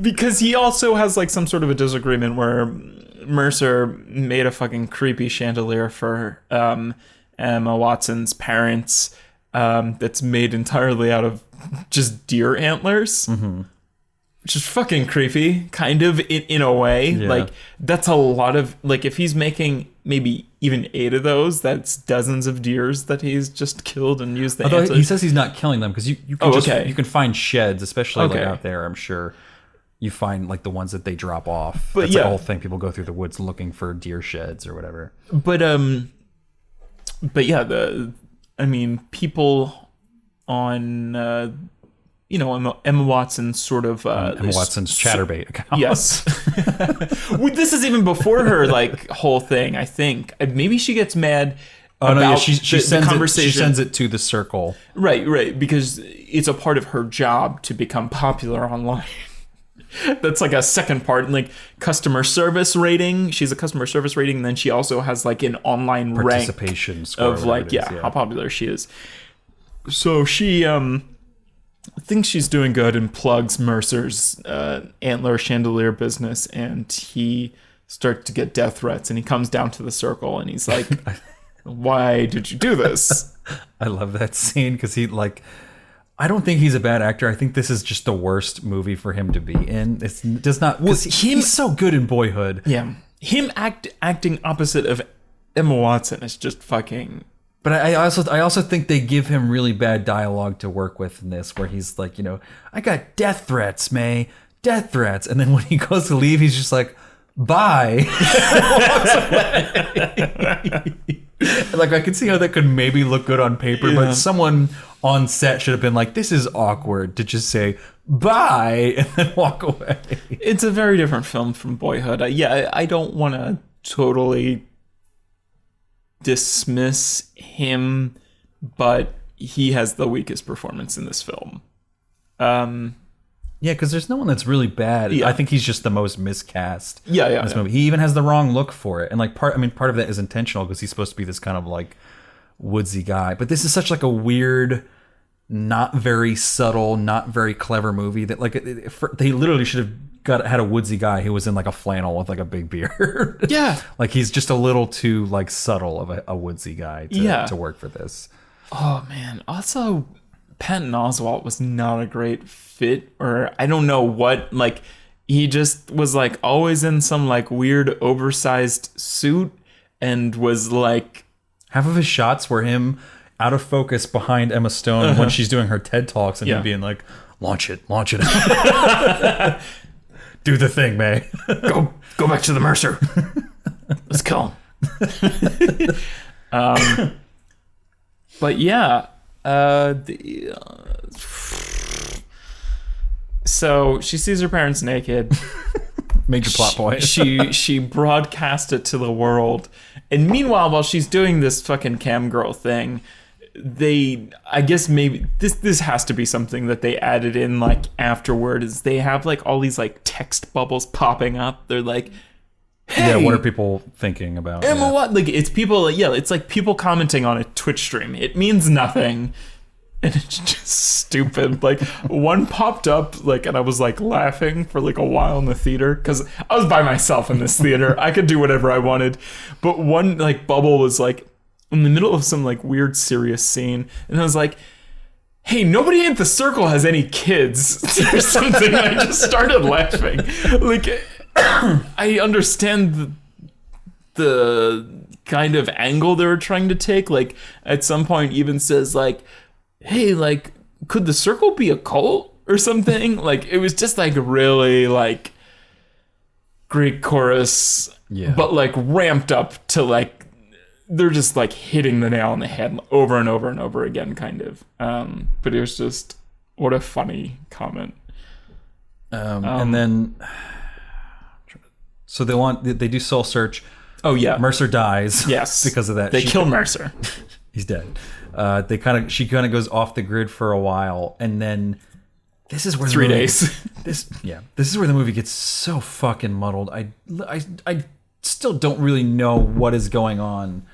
Because he also has like some sort of a disagreement where Mercer made a fucking creepy chandelier for Emma Watson's parents, that's made entirely out of just deer antlers. Mm-hmm. Which is fucking creepy, kind of, in a way. Yeah. Like, that's a lot of, like, if he's making maybe even 8 of those, that's dozens of deers that he's just killed and used the Although antlers. he says he's not killing them, because you can you can find sheds, especially like out there. I'm sure you find like the ones that they drop off. But that's like a whole thing. People go through the woods looking for deer sheds or whatever. But yeah, people on Emma Watson's sort of Emma Watson's Chatterbait account. Yes. Well, this is even before her like whole thing, I think. Maybe she gets mad about she sends the conversation. She sends it to the circle. Right, because it's a part of her job to become popular online. That's like a second part, like customer service rating. She's a customer service rating, and then she also has like an online Participation rank score of like how popular she is. So she thinks she's doing good and plugs Mercer's antler chandelier business, and he starts to get death threats, and he comes down to the circle and he's like, why did you do this? I love that scene because he like, I don't think he's a bad actor. I think this is just the worst movie for him to be in. It does not, because he's so good in Boyhood. Yeah, him acting opposite of Emma Watson is just fucking. But I also think they give him really bad dialogue to work with in this, where he's like, I got death threats, May, death threats, and then when he goes to leave, he's just like, bye. Like, I can see how that could maybe look good on paper, but someone on set should have been like, this is awkward to just say bye and then walk away. It's a very different film from Boyhood. I don't want to totally dismiss him, but he has the weakest performance in this film. Yeah, because there's no one that's really bad. Yeah. I think he's just the most miscast. In this movie. He even has the wrong look for it, and like part of that is intentional because he's supposed to be this kind of like woodsy guy. But this is such like a weird, not very subtle, not very clever movie that like they literally should have had a woodsy guy who was in like a flannel with like a big beard. Yeah. Like he's just a little too like subtle of a woodsy guy to work for this. Oh man. Also, Patton Oswalt was not a great fit, or I don't know what, like he just was like always in some like weird oversized suit and was like half of his shots were him out of focus behind Emma Stone when she's doing her TED Talks and him being like, launch it. Do the thing, May. Go back to the Mercer. Let's kill him. But yeah, so she sees her parents naked. Major plot point. she broadcast it to the world, and meanwhile, while she's doing this fucking cam girl thing, I guess maybe this has to be something that they added in like afterward. Is they have like all these like text bubbles popping up. They're like, hey, yeah, what are people thinking about? Emma, what? Like, it's people, it's like people commenting on a Twitch stream. It means nothing. And it's just stupid. Like, one popped up, like, and I was like laughing for like a while in the theater because I was by myself in this theater. I could do whatever I wanted. But one like bubble was like in the middle of some like weird serious scene, and I was like, hey, nobody at the circle has any kids or something. I just started laughing. Like, I understand the kind of angle they were trying to take. Like, at some point even says like, hey, like, could the circle be a cult or something? Like, it was just like really like Greek chorus, but like ramped up to like, they're just like hitting the nail on the head over and over and over again, kind of. But it was just, what a funny comment. And then, so they do soul search. Oh yeah, Mercer dies. Yes, because of that. They kill Mercer. He's dead. She kind of goes off the grid for a while, and then this is where 3 days. This is where the movie gets so fucking muddled. I still don't really know what is going on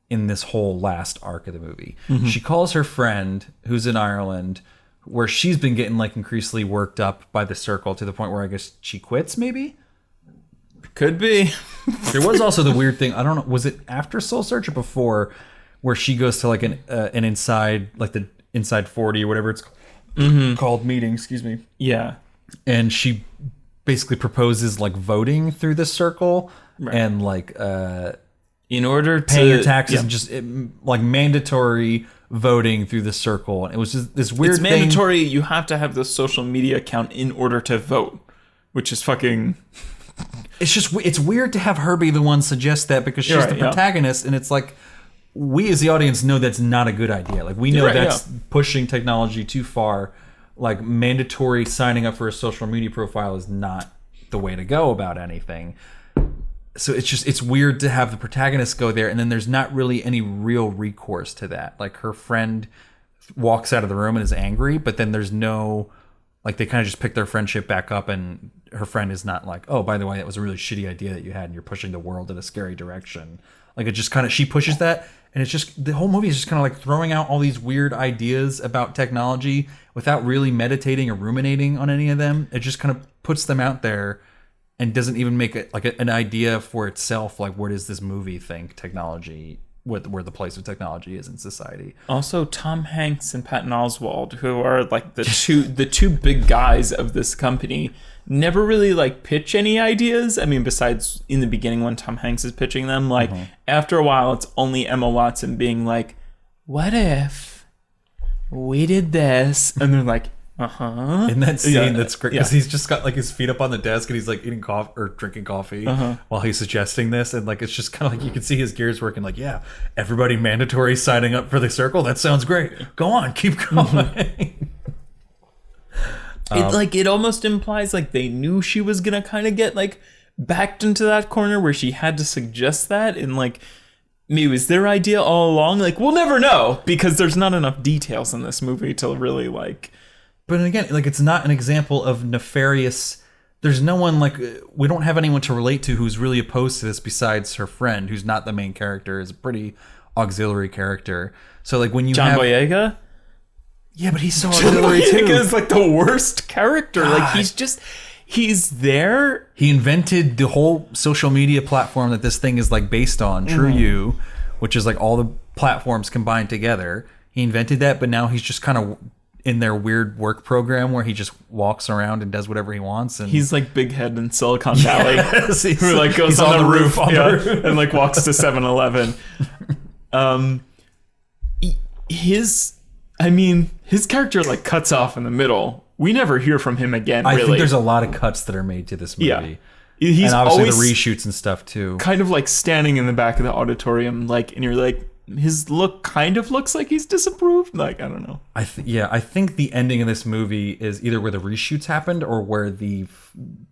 in this whole last arc of the movie. Mm-hmm. She calls her friend who's in Ireland, where she's been getting like increasingly worked up by the circle to the point where I guess she quits. Maybe. Could be. There was also the weird thing. I don't know. Was it after Soul Search or before, where she goes to like an inside, like the Inside 40 or whatever it's called meeting? Excuse me. Yeah. And she basically proposes like voting through this circle, right, and like in order to paying your taxes and just like mandatory voting through the circle. And it was just this weird. It's mandatory. You have to have the social media account in order to vote, which is fucking. It's weird to have her be the one suggest that because she's the protagonist, and it's like we as the audience know that's not a good idea. Like we know that's pushing technology too far. Like mandatory signing up for a social media profile is not the way to go about anything. So it's weird to have the protagonist go there, and then there's not really any real recourse to that. Like her friend walks out of the room and is angry, but then there's no. Like, they kind of just pick their friendship back up, and her friend is not like, oh, by the way, that was a really shitty idea that you had, and you're pushing the world in a scary direction. Like, it just kind of, she pushes that, and it's just, the whole movie is just kind of like throwing out all these weird ideas about technology without really meditating or ruminating on any of them. It just kind of puts them out there and doesn't even make it like an idea for itself. Like, where does this movie think technology, where the place of technology is in society? Also, Tom Hanks and Patton Oswalt, who are like the two big guys of this company, never really like pitch any ideas. I mean, besides in the beginning when Tom Hanks is pitching them, like after a while, it's only Emma Watson being like, "What if we did this?" And they're like, in that scene, that's great because he's just got like his feet up on the desk and he's like eating coffee or drinking coffee while he's suggesting this, and like it's just kind of like you can see his gears working. Like, yeah, everybody mandatory signing up for the circle. That sounds great. Go on, keep going. It almost implies like they knew she was gonna kind of get like backed into that corner where she had to suggest that, and like maybe it was their idea all along. Like, we'll never know because there's not enough details in this movie to really like. But again, like it's not an example of nefarious. There's no one like we don't have anyone to relate to who's really opposed to this besides her friend, who's not the main character, is a pretty auxiliary character. So like when you John Boyega, yeah, but he's so auxiliary too. Boyega is like the worst character. God. Like he's there. He invented the whole social media platform that this thing is like based on, True You, which is like all the platforms combined together. He invented that, but now he's just kind of in their weird work program where he just walks around and does whatever he wants. And he's like Big Head in Silicon Valley, who like goes on the roof, roof and like walks to 7-Eleven. His character like cuts off in the middle we never hear from him again. I really. think there's a lot of cuts that are made to this movie. Yeah. He's and obviously always the reshoots and stuff too. kind of like standing in the back of the auditorium, like, and you're like, his look kind of looks like he's disapproved. Like, I don't know. I think the ending of this movie is either where the reshoots happened or where the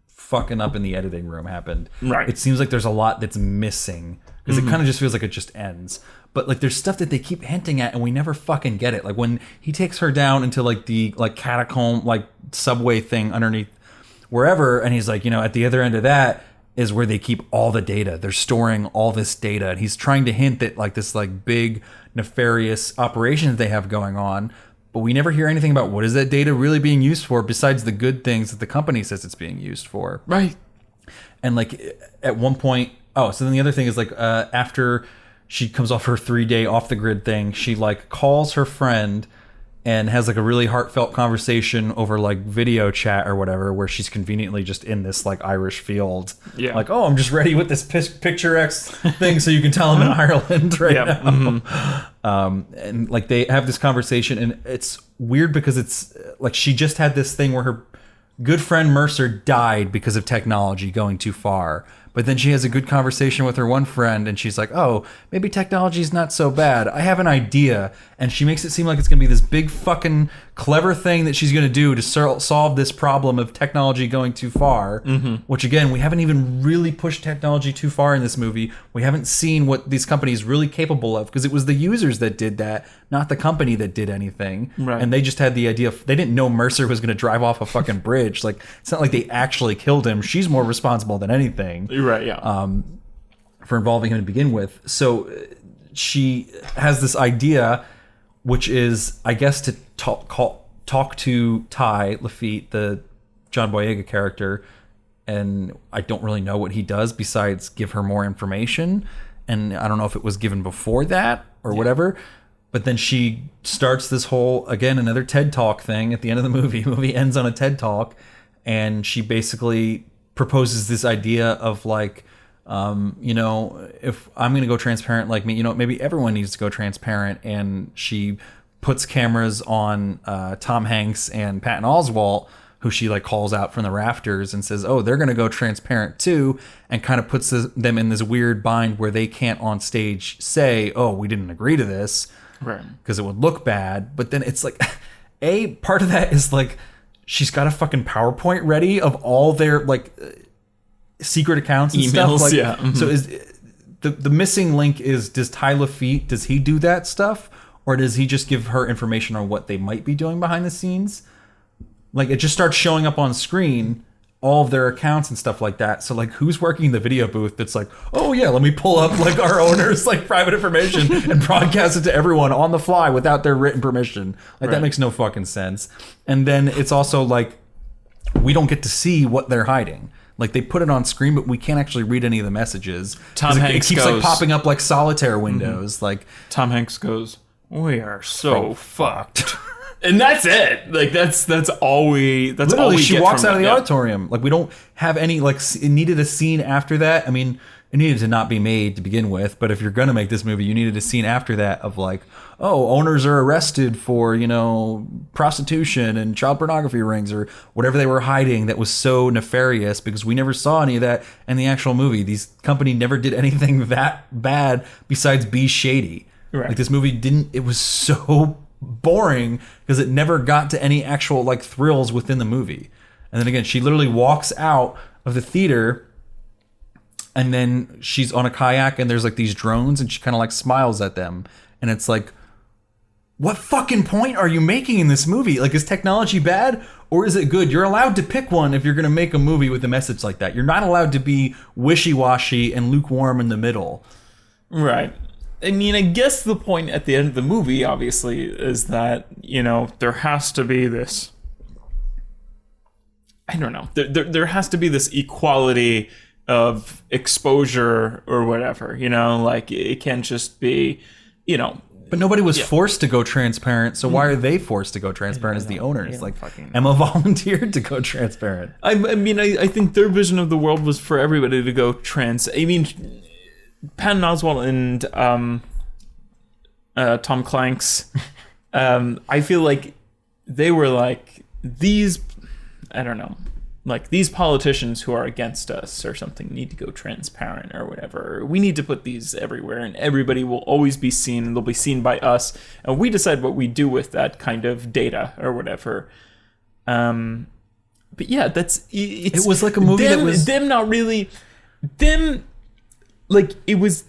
fucking up in the editing room happened. Right. It seems like there's a lot that's missing because it kind of just feels like it just ends. But like there's stuff that they keep hinting at and we never fucking get it. Like when he takes her down into like the like catacomb like subway thing underneath wherever, and he's like, you know, at the other end of that is where they keep all the data. They're storing all this data, and he's trying to hint that like this like big nefarious operation that they have going on, but we never hear anything about what is that data really being used for besides the good things that the company says it's being used for. Right. And like at one point, so then the other thing is like after she comes off her 3-day off the grid thing, she like calls her friend and has like a really heartfelt conversation over like video chat or whatever, where she's conveniently just in this like Irish field. Yeah. Like, oh, I'm just ready with this picture X thing so you can tell I'm in Ireland right now. Mm-hmm. And like they have this conversation, and it's weird because it's like she just had this thing where her good friend Mercer died because of technology going too far. But then she has a good conversation with her one friend, and she's like, oh, maybe technology's not so bad. I have an idea. And she makes it seem like it's going to be this big fucking clever thing that she's going to do to solve this problem of technology going too far. Mm-hmm. Which, again, we haven't even really pushed technology too far in this movie. We haven't seen what these companies really capable of, because it was the users that did that, not the company that did anything. Right. And they just had the idea. They didn't know Mercer was going to drive off a fucking bridge. Like, it's not like they actually killed him. She's more responsible than anything. Right, yeah. For involving him to begin with. So she has this idea, which is, I guess, to talk to Ty Lafitte, the John Boyega character, and I don't really know what he does besides give her more information, and I don't know if it was given before that or whatever. But then she starts this whole, again, another TED Talk thing at the end of the movie. The movie ends on a TED Talk, and she basically proposes this idea of like, you know, if I'm going to go transparent like me, you know, maybe everyone needs to go transparent. And she puts cameras on Tom Hanks and Patton Oswalt, who she like calls out from the rafters and says, oh, they're going to go transparent too, and kind of puts them in this weird bind where they can't on stage say, oh, we didn't agree to this, right? Because it would look bad. But then it's like, a part of that is like, she's got a fucking PowerPoint ready of all their like secret accounts and emails, stuff. Like, yeah. Mm-hmm. So is the missing link is, does Ty Lafitte, does he do that stuff, or does he just give her information on what they might be doing behind the scenes? Like, it just starts showing up on screen, all of their accounts and stuff like that. So like, who's working the video booth that's like, oh yeah, let me pull up like our owner's like private information and broadcast it to everyone on the fly without their written permission? Like, that makes no fucking sense. And then it's also like, we don't get to see what they're hiding. Like, they put it on screen, but we can't actually read any of the messages. Tom Hanks it keeps goes, like popping up like solitaire windows. Mm-hmm. Like, Tom Hanks goes, we are so fucked. And that's it. Like, that's all we. That's literally, all we she get walks from out of it, the yeah. auditorium. Like, we don't have any like. It needed a scene after that. I mean, it needed to not be made to begin with. But if you're gonna make this movie, you needed a scene after that of like, oh, owners are arrested for, you know, prostitution and child pornography rings or whatever they were hiding that was so nefarious, because we never saw any of that in the actual movie. These company never did anything that bad besides be shady. Right. Like, this movie didn't. It was so boring because it never got to any actual like thrills within the movie. And then again, she literally walks out of the theater, and then she's on a kayak and there's like these drones, and she kind of like smiles at them, and it's like, what fucking point are you making in this movie? Like, is technology bad or is it good? You're allowed to pick one if you're going to make a movie with a message like that. You're not allowed to be wishy-washy and lukewarm in the middle. Right. I mean, I guess the point at the end of the movie, obviously, is that, you know, there has to be this, I don't know, there has to be this equality of exposure or whatever, you know, like, it can't just be, you know. But nobody was forced to go transparent, so why are they forced to go transparent as the owners? Like, Emma volunteered to go transparent. I mean, I think their vision of the world was for everybody to go trans. I mean, Patton Oswalt and Tom Clanks, I feel like they were like, these, I don't know, like these politicians who are against us or something need to go transparent or whatever. We need to put these everywhere, and everybody will always be seen, and they'll be seen by us, and we decide what we do with that kind of data or whatever. But yeah, it was like a movie that was them not really them, like, it was,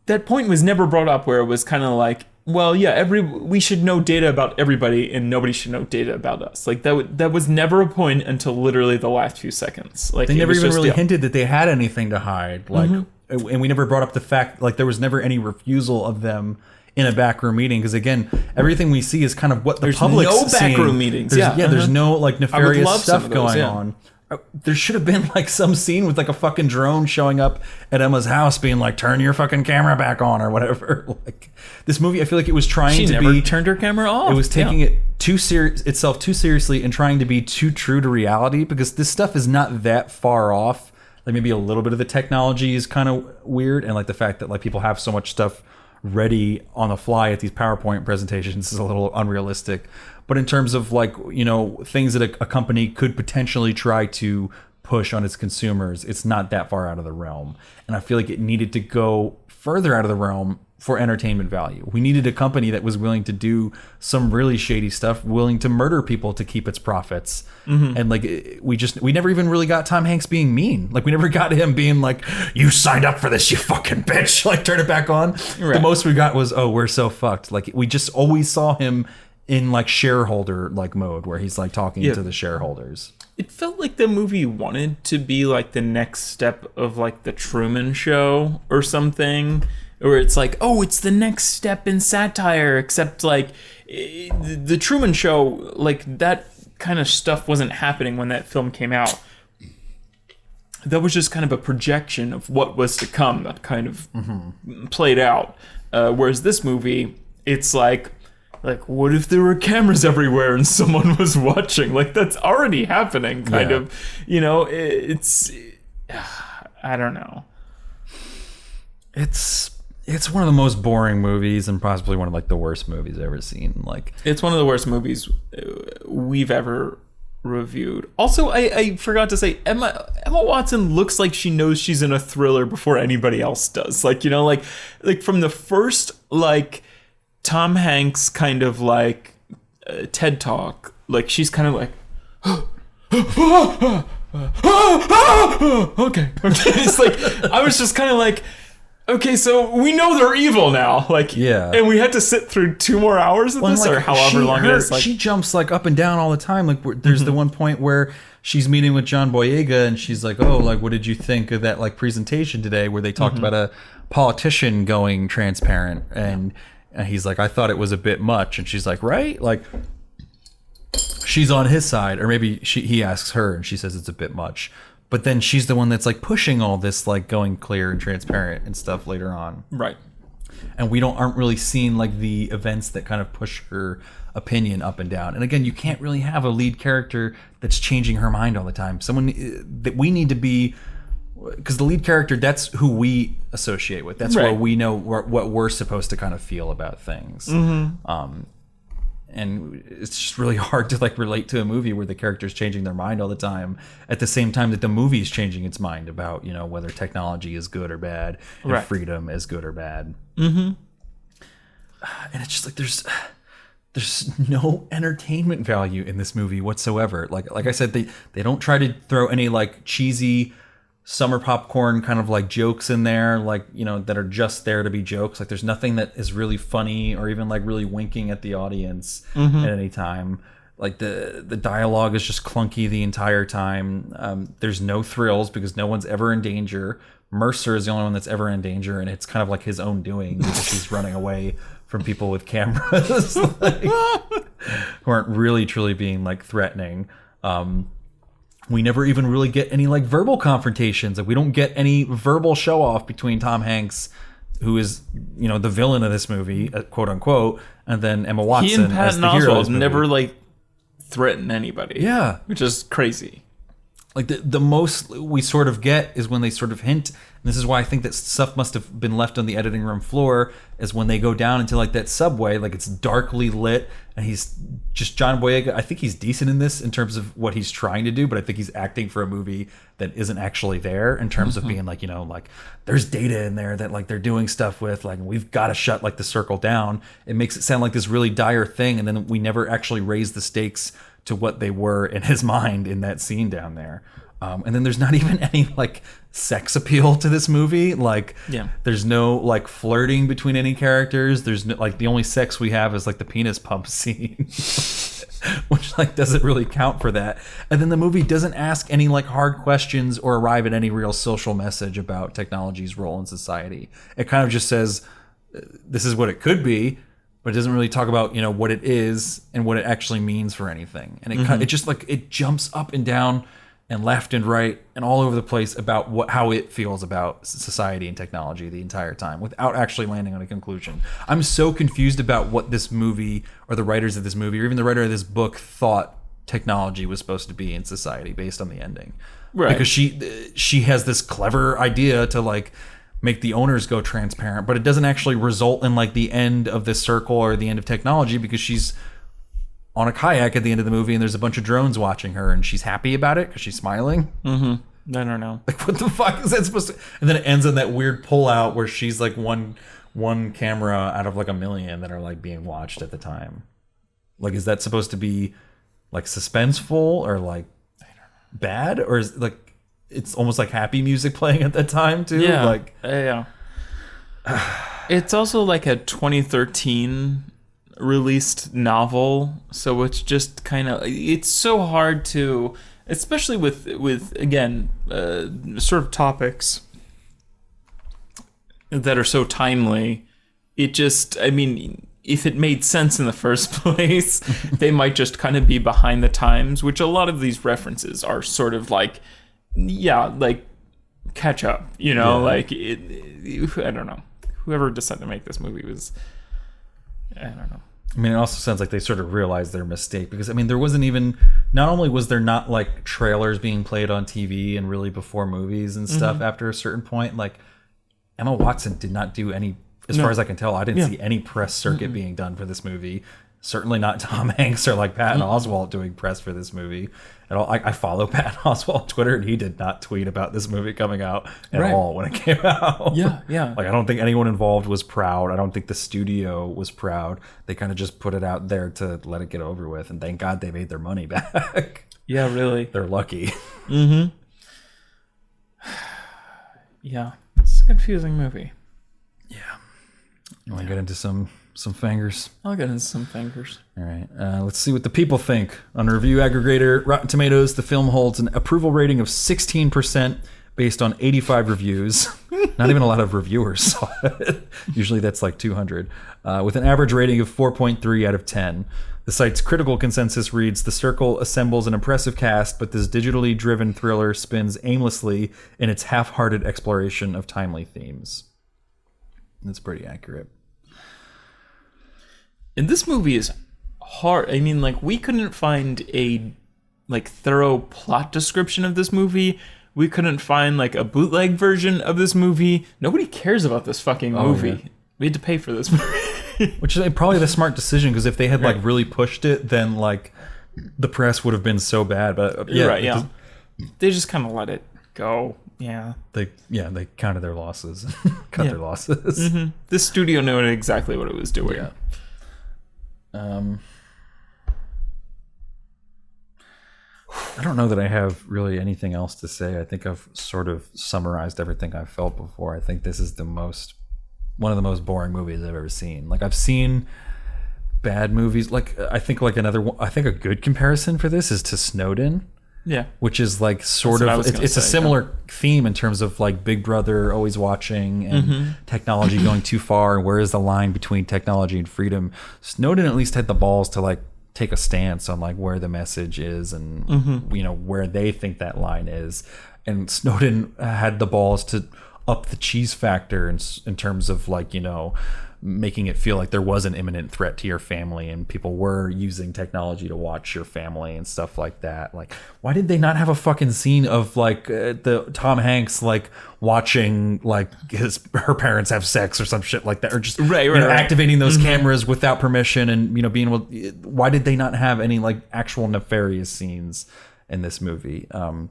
that point was never brought up where it was kind of like, well, yeah, we should know data about everybody and nobody should know data about us. Like that was never a point until literally the last few seconds. Like they never even really hinted that they had anything to hide. Like, and we never brought up the fact, like, there was never any refusal of them in a backroom meeting, because again, everything we see is kind of what the public's no backroom seeing. meetings. There's no like nefarious stuff those, going on. There should have been like some scene with like a fucking drone showing up at Emma's house being like, turn your fucking camera back on or whatever. Like, this movie, I feel like it was trying she to never be turned her camera off. It was taking it too seriously and trying to be too true to reality, because this stuff is not that far off. Like, maybe a little bit of the technology is kind of weird, and like the fact that like people have so much stuff ready on the fly at these PowerPoint presentations is a little unrealistic. But in terms of like, you know, things that a company could potentially try to push on its consumers, it's not that far out of the realm. And I feel like it needed to go further out of the realm for entertainment value. We needed a company that was willing to do some really shady stuff, willing to murder people to keep its profits. And like, we never even really got Tom Hanks being mean. Like, we never got him being like, you signed up for this, you fucking bitch, like, turn it back on. Right. The most we got was, oh, we're so fucked. Like, we just always saw him in like shareholder like mode where he's like talking to the shareholders. It felt like the movie wanted to be like the next step of like the Truman Show or something, where it's like, oh, it's the next step in satire, except like the Truman Show, like that kind of stuff wasn't happening when that film came out. That was just kind of a projection of what was to come that kind of played out. Whereas this movie, it's like, what if there were cameras everywhere and someone was watching? Like, that's already happening, kind of. You know, it's... I don't know. It's one of the most boring movies and possibly one of, like, the worst movies I've ever seen. Like, it's one of the worst movies we've ever reviewed. Also, I forgot to say, Emma Watson looks like she knows she's in a thriller before anybody else does. Like, you know, like from the first, like... Tom Hanks kind of like TED Talk, like she's kind of like okay. It's like, I was just kind of like, okay, so we know they're evil now, like, and we had to sit through 2 more hours of this, like, or however long it is. Like, she jumps like up and down all the time. Like, there's the one point where she's meeting with John Boyega and she's like, oh, like, what did you think of that like presentation today where they talked about a politician going transparent? And he's like, I thought it was a bit much. And she's like, right? Like, she's on his side. Or maybe he asks her and she says it's a bit much. But then she's the one that's like pushing all this, like going clear and transparent and stuff later on. Right. And we aren't really seeing like the events that kind of push her opinion up and down. And again, you can't really have a lead character that's changing her mind all the time. Someone that we need to be... Because the lead character, that's who we associate with. That's where we know what we're supposed to kind of feel about things. And it's just really hard to like relate to a movie where the character's changing their mind all the time at the same time that the movie's changing its mind about, you know, whether technology is good or bad and freedom is good or bad. And it's just like there's no entertainment value in this movie whatsoever. Like I said, they don't try to throw any like cheesy summer popcorn kind of like jokes in there, like, you know, that are just there to be jokes. Like, there's nothing that is really funny or even like really winking at the audience at any time. Like, the dialogue is just clunky the entire time. There's no thrills because no one's ever in danger. Mercer is the only one that's ever in danger, and it's kind of like his own doing because he's running away from people with cameras like, who aren't really truly being like threatening. We never even really get any like verbal confrontations. Like, we don't get any verbal show off between Tom Hanks, who is, you know, the villain of this movie, quote unquote, and then Emma Watson. He and as Patton the hero of this Oswalt movie. never like threaten anybody. Yeah, which is crazy. Like, the most we sort of get is when they sort of hint this is why I think that stuff must have been left on the editing room floor, is when they go down into like that subway, like it's darkly lit, and he's just John Boyega. I think he's decent in this in terms of what he's trying to do, but I think he's acting for a movie that isn't actually there in terms of being like, like there's data in there that like they're doing stuff with, like we've got to shut like the circle down. It makes it sound like this really dire thing, and then we never actually raise the stakes to what they were in his mind in that scene down there. And then there's not even any like sex appeal to this movie. Like, there's no like flirting between any characters. There's no, like the only sex we have is like the penis pump scene, which like doesn't really count for that. And then the movie doesn't ask any like hard questions or arrive at any real social message about technology's role in society. It kind of just says this is what it could be, but it doesn't really talk about what it is and what it actually means for anything. And it just like it jumps up and down and left and right and all over the place about how it feels about society and technology the entire time without actually landing on a conclusion. I'm so confused about what this movie or the writers of this movie or even the writer of this book thought technology was supposed to be in society based on the ending. Right. Because she has this clever idea to like make the owners go transparent, but it doesn't actually result in like the end of this circle or the end of technology, because she's on a kayak at the end of the movie and there's a bunch of drones watching her and she's happy about it because she's smiling. I don't know. Like, what the fuck is that supposed to... And then it ends on that weird pullout where she's like one camera out of like a million that are like being watched at the time. Like, is that supposed to be like suspenseful or like bad? Or is like it's almost like happy music playing at that time too? Yeah. Like, yeah. It's also like a 2013 released novel, so it's just kind of, it's so hard to, especially with again sort of topics that are so timely. It just, I mean, if it made sense in the first place, they might just kind of be behind the times, which a lot of these references are sort of like, like catch up, like it, I don't know, whoever decided to make this movie was, I don't know. I mean, it also sounds like they sort of realized their mistake, because I mean, there wasn't even, not only was there not like trailers being played on TV and really before movies and stuff after a certain point, like Emma Watson did not do any, as far as I can tell, I didn't see any press circuit being done for this movie. Certainly not Tom Hanks or like Patton Oswalt doing press for this movie at all. I follow Patton Oswalt on Twitter, and he did not tweet about this movie coming out at all when it came out. Yeah. Like, I don't think anyone involved was proud. I don't think the studio was proud. They kind of just put it out there to let it get over with, and thank God they made their money back. Yeah, really. They're lucky. Yeah, it's a confusing movie. Yeah. You want to get into some fingers? I'll get into some fingers. All right. Let's see what the people think. On a review aggregator, Rotten Tomatoes, the film holds an approval rating of 16% based on 85 reviews. Not even a lot of reviewers saw it. Usually that's like 200. With an average rating of 4.3 out of 10. The site's critical consensus reads, "The Circle assembles an impressive cast, but this digitally driven thriller spins aimlessly in its half-hearted exploration of timely themes." That's pretty accurate. And this movie is hard. I mean, like, we couldn't find a like thorough plot description of this movie. We couldn't find like a bootleg version of this movie. Nobody cares about this fucking movie. Yeah. We had to pay for this movie. Which is probably the smart decision, because if they had like really pushed it, then like the press would have been so bad. But They just kind of let it go. Yeah. They counted their losses. Cut their losses. This studio knew exactly what it was doing. Yeah. I don't know that I have really anything else to say. I think I've sort of summarized everything I've felt before. I think this is one of the most boring movies I've ever seen. Like, I've seen bad movies. Like, I think like a good comparison for this is to Snowden. Yeah. Which is like sort of, it's a similar theme in terms of like Big Brother always watching and technology going too far, and where is the line between technology and freedom. Snowden at least had the balls to like take a stance on like where the message is and where they think that line is. And Snowden had the balls to up the cheese factor in terms of like making it feel like there was an imminent threat to your family and people were using technology to watch your family and stuff like that. Like, why did they not have a fucking scene of like the Tom Hanks like watching like her parents have sex or some shit like that, or just activating those cameras without permission and being able? Why did they not have any like actual nefarious scenes in this movie? And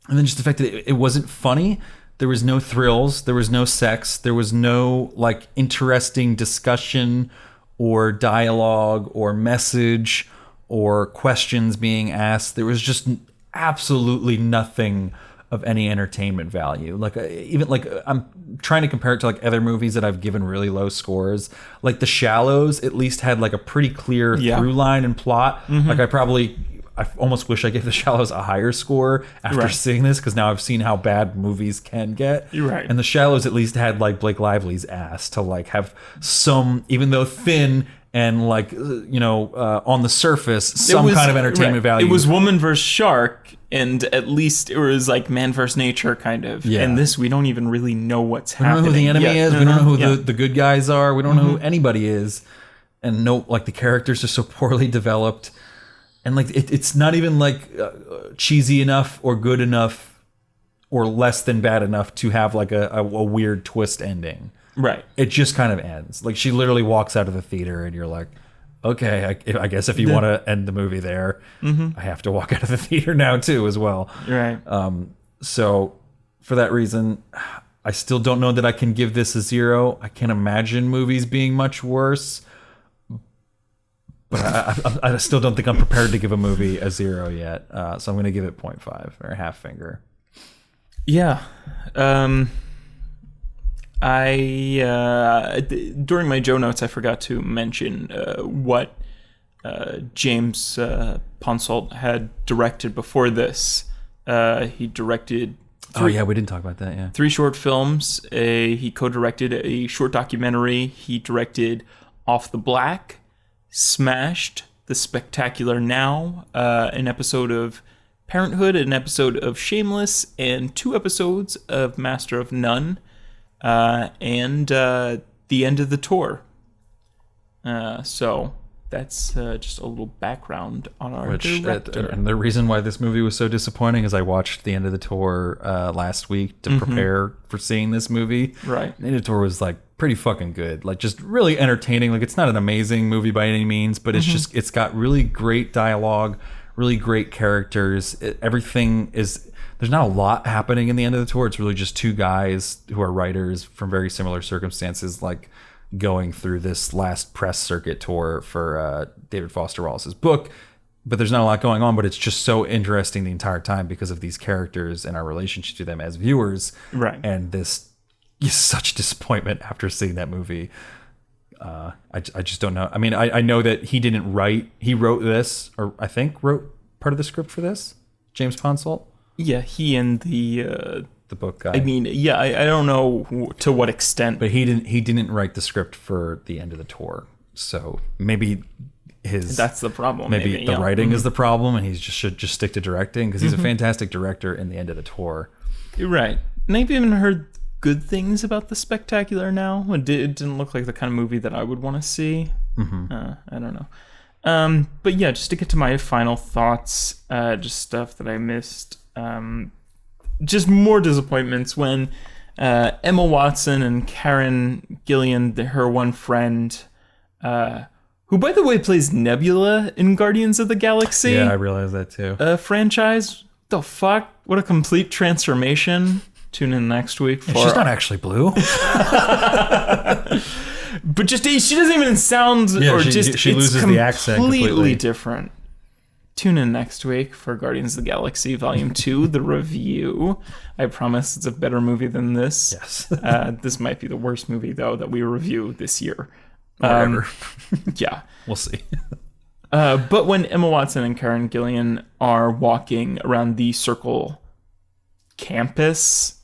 then just the fact that it wasn't funny. There was no thrills. There was no sex. There was no like interesting discussion or dialogue or message or questions being asked. There was just absolutely nothing of any entertainment value. Like even like I'm trying to compare it to like other movies that I've given really low scores. Like The Shallows at least had like a pretty clear through line and plot. Like I almost wish I gave The Shallows a higher score after seeing this, because now I've seen how bad movies can get. And The Shallows at least had like Blake Lively's ass to like have some, even though thin and like on the surface, some kind of entertainment value. It was woman versus shark, and at least it was like man versus nature kind of. And this, we don't even really know what's happening. We don't know who the enemy is. We don't know who the good guys are. We don't know who anybody is. And like the characters are so poorly developed. And like it's not even like cheesy enough or good enough or less than bad enough to have like a weird twist ending. Right. It just kind of ends. Like she literally walks out of the theater and you're like, okay, I guess if you want to end the movie there, I have to walk out of the theater now too as well. Right. So for that reason, I still don't know that I can give this a 0. I can't imagine movies being much worse. But I still don't think I'm prepared to give a movie a 0 yet. So I'm going to give it 0.5 or a half finger. Yeah. During my Joe notes, I forgot to mention what James Ponsoldt had directed before this. He directed... we didn't talk about that, yeah. 3 short films. He co-directed a short documentary. He directed Off the Black, Smashed, The Spectacular Now, an episode of Parenthood, an episode of Shameless, and 2 episodes of Master of None, and The End of the Tour. So that's just a little background on our director. And the reason why this movie was so disappointing is I watched The End of the Tour last week to prepare for seeing this movie. Right. The End of the Tour was like pretty fucking good. Like just really entertaining. Like it's not an amazing movie by any means, but it's got really great dialogue, really great characters. Everything is... There's not a lot happening in The End of the Tour. It's really just 2 guys who are writers from very similar circumstances, like going through this last press circuit tour for David Foster Wallace's book. But there's not a lot going on, but it's just so interesting the entire time because of these characters and our relationship to them as viewers. Right. And this is such disappointment after seeing that movie. I just don't know. I mean, I know that he didn't write. He wrote this, or I think wrote part of the script for this. James Ponsoldt. Yeah, he and the book guy. I mean, yeah, I don't know to what extent, but he didn't write the script for The End of the Tour. So maybe that's the problem. Maybe the writing is the problem, and he should just stick to directing because he's a fantastic director in The End of the Tour. You're right, and I've even heard good things about The Spectacular Now. It didn't look like the kind of movie that I would want to see. I don't know. But yeah, just to get to my final thoughts, just stuff that I missed. Just more disappointments when Emma Watson and Karen Gillan, her one friend, who by the way plays Nebula in Guardians of the Galaxy. Yeah, I realized that too. Franchise. The fuck? What a complete transformation. Tune in next week for... she's not actually blue. But just she doesn't even sound... she loses the accent completely. Different. Tune in next week for Guardians of the Galaxy Volume 2, the review. I promise it's a better movie than this. Yes. This might be the worst movie, though, that we review this year. Whatever. Yeah. We'll see. But when Emma Watson and Karen Gillan are walking around the Circle campus...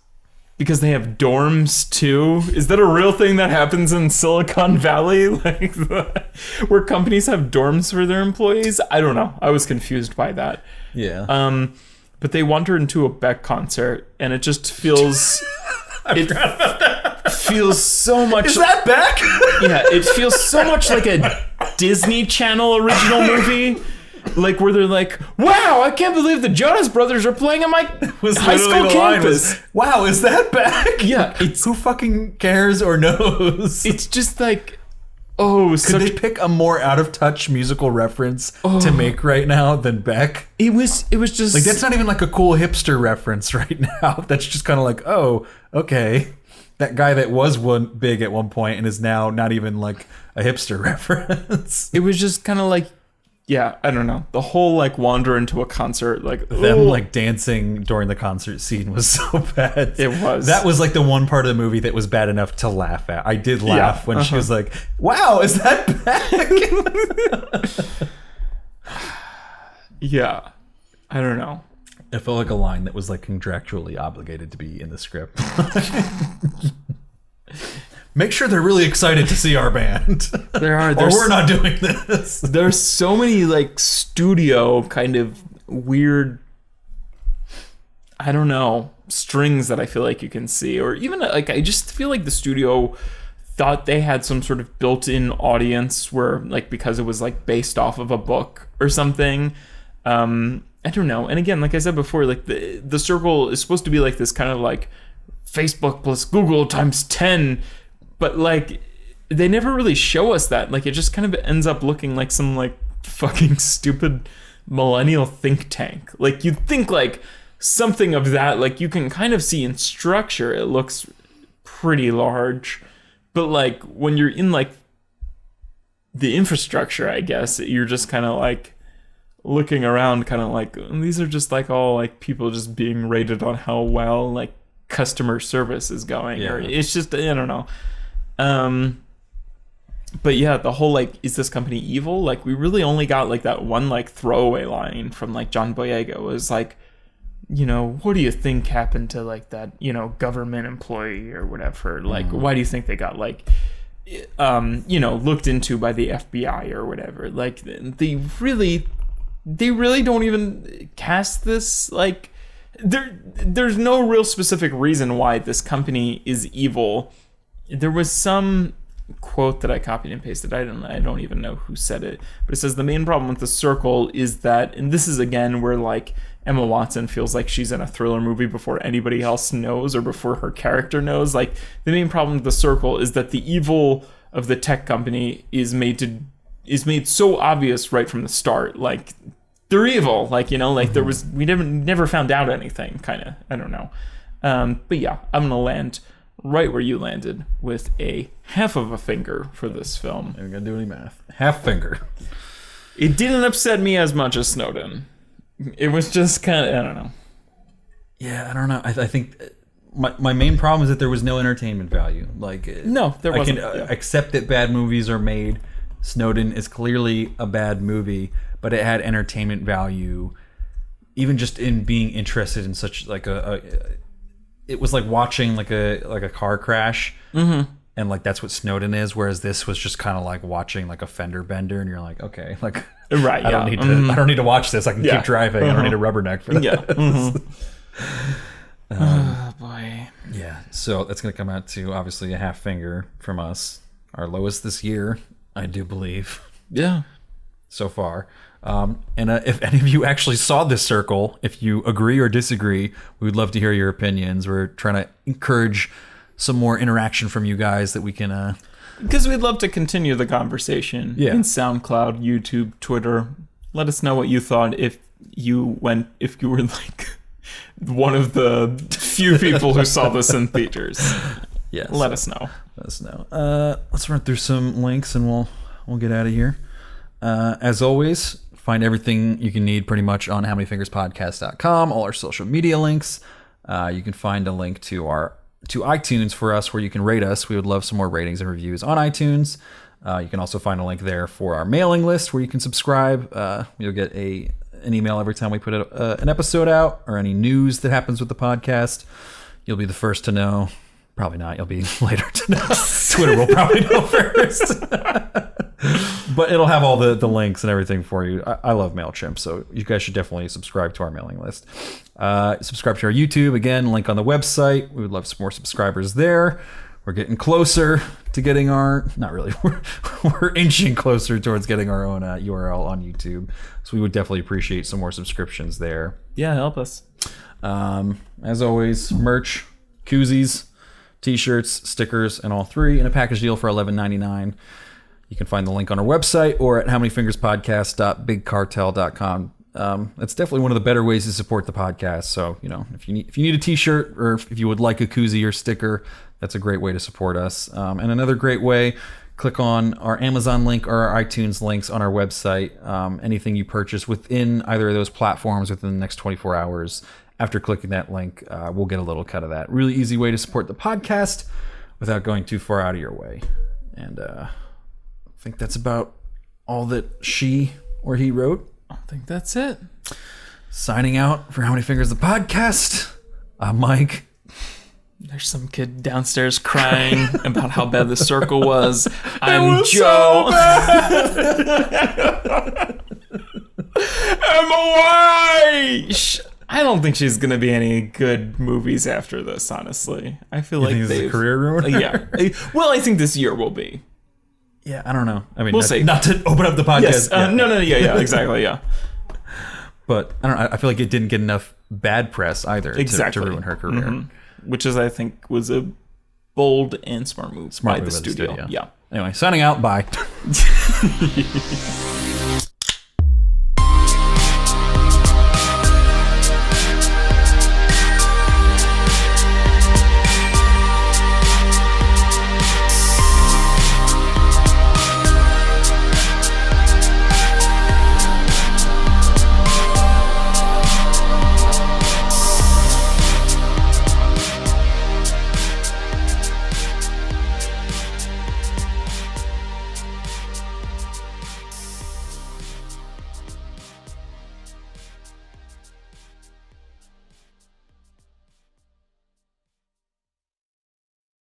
Because they have dorms too. Is that a real thing that happens in Silicon Valley? Like where companies have dorms for their employees? I don't know. I was confused by that. Yeah. But they wander into a Beck concert and it just feels... I forgot about that. feels so much. Is that back? Yeah, it feels so much like a Disney Channel original movie. Like where they're like, "Wow, I can't believe the Jonas Brothers are playing on my high school campus." Wow, is that back? Yeah, it's Who fucking cares or knows? it's just like, oh, Could they pick a more out of touch musical reference to make right now than Beck? it was just Like that's not even like a cool hipster reference right now. That's just kind of like, oh, okay, that guy that was big at one point and is now not even like a hipster reference. It was just kind of like, yeah, I don't know. The whole like wander into a concert, like Them like dancing during the concert scene was so bad. It was. That was like the one part of the movie that was bad enough to laugh at. I did laugh when she was like, "Wow, is that back?" Yeah, I don't know. It felt like a line that was like contractually obligated to be in the script. Make sure they're really excited to see our band. Or we're not doing this. There's so many like studio kind of weird, I don't know, strings that I feel like you can see, or even like I just feel like the studio thought they had some sort of built-in audience where like because it was like based off of a book or something. I don't know. And again, like I said before, like the circle is supposed to be like this kind of like Facebook plus Google times 10. But, like, they never really show us that. Like, it just kind of ends up looking like some, like, fucking stupid millennial think tank. Like, you'd think, like, something of that, like, you can kind of see in structure. It looks pretty large. But, like, when you're in, like, the infrastructure, I guess, you're just kind of, like, looking around, kind of like, these are just, like, all, like, people just being rated on how well, like, customer service is going. Yeah. Or it's just, I don't know. But yeah, the whole like, is this company evil? Like, we really only got like that one like throwaway line from like John Boyega. It was like, you know, what do you think happened to like that, you know, government employee or whatever? Like, why do you think they got like, you know, looked into by the FBI or whatever? Like, they really don't even cast this like. There's no real specific reason why this company is evil. There was some quote that I copied and pasted. I don't even know who said it, but it says the main problem with the circle is that, and this is again where like Emma Watson feels like she's in a thriller movie before anybody else knows or before her character knows. Like, the main problem with the circle is that the evil of the tech company is made so obvious right from the start. Like, they're evil. Like, you know, like we never found out anything. Kind of, I don't know. But yeah, I'm gonna land right where you landed with a half of a finger for this film. I'm gonna do any math. Half finger. It didn't upset me as much as Snowden. It was just kind of, I don't know. Yeah, I don't know. I think my main problem is that there was no entertainment value. Like, No, there wasn't. I can accept that bad movies are made. Snowden is clearly a bad movie, but it had entertainment value, even just in being interested in such like it was like watching like a car crash, and like that's what Snowden is. Whereas this was just kind of like watching like a fender bender, and you're like, okay, like right, I don't need to watch this. I can keep driving. I don't need a rubberneck for that. Oh boy. Yeah. So that's gonna come out to obviously a half finger from us, our lowest this year, I do believe. Yeah. So far. And if any of you actually saw this circle, if you agree or disagree, we would love to hear your opinions. We're trying to encourage some more interaction from you guys that we can... Because we'd love to continue the conversation in SoundCloud, YouTube, Twitter. Let us know what you thought if you were like one of the few people who saw this in theaters. Yes. Let us know. Let us know. Let's run through some links and we'll get out of here. As always, find everything you can need pretty much on howmanyfingerspodcast.com, all our social media links. You can find a link to iTunes for us where you can rate us. We would love some more ratings and reviews on iTunes. You can also find a link there for our mailing list where you can subscribe. You'll get an email every time we put an episode out or any news that happens with the podcast. You'll be the first to know. Probably not. You'll be later to know. Twitter will probably know first. But it'll have all the links and everything for you. I love MailChimp, so you guys should definitely subscribe to our mailing list. Subscribe to our YouTube. Again, link on the website. We would love some more subscribers there. We're getting closer to getting our, not really, we're inching closer towards getting our own URL on YouTube. So we would definitely appreciate some more subscriptions there. Yeah, help us. As always, merch, koozies, t-shirts, stickers, and all three in a package deal for $11.99. You can find the link on our website or at howmanyfingerspodcast.bigcartel.com. That's definitely one of the better ways to support the podcast. So, if you need a t-shirt or if you would like a koozie or sticker, that's a great way to support us. And another great way, click on our Amazon link or our iTunes links on our website. Anything you purchase within either of those platforms within the next 24 hours, after clicking that link, we'll get a little cut of that. Really easy way to support the podcast without going too far out of your way. And I think that's about all that she or he wrote. I think that's it. Signing out for How Many Fingers the Podcast. I'm Mike. There's some kid downstairs crying about how bad the circle was. I'm Joe. Emma White. I don't think she's gonna be any good movies after this. Honestly, I feel like this is a career ruiner. Yeah. Well, I think this year will be. Yeah, I don't know. I mean, we'll see. Not to open up the podcast. Yes. No. Yeah. Exactly. Yeah. But I don't know. I feel like it didn't get enough bad press either to ruin her career. Mm-hmm. Which is, I think, was a bold and smart move by the studio. Yeah. Anyway, signing out. Bye.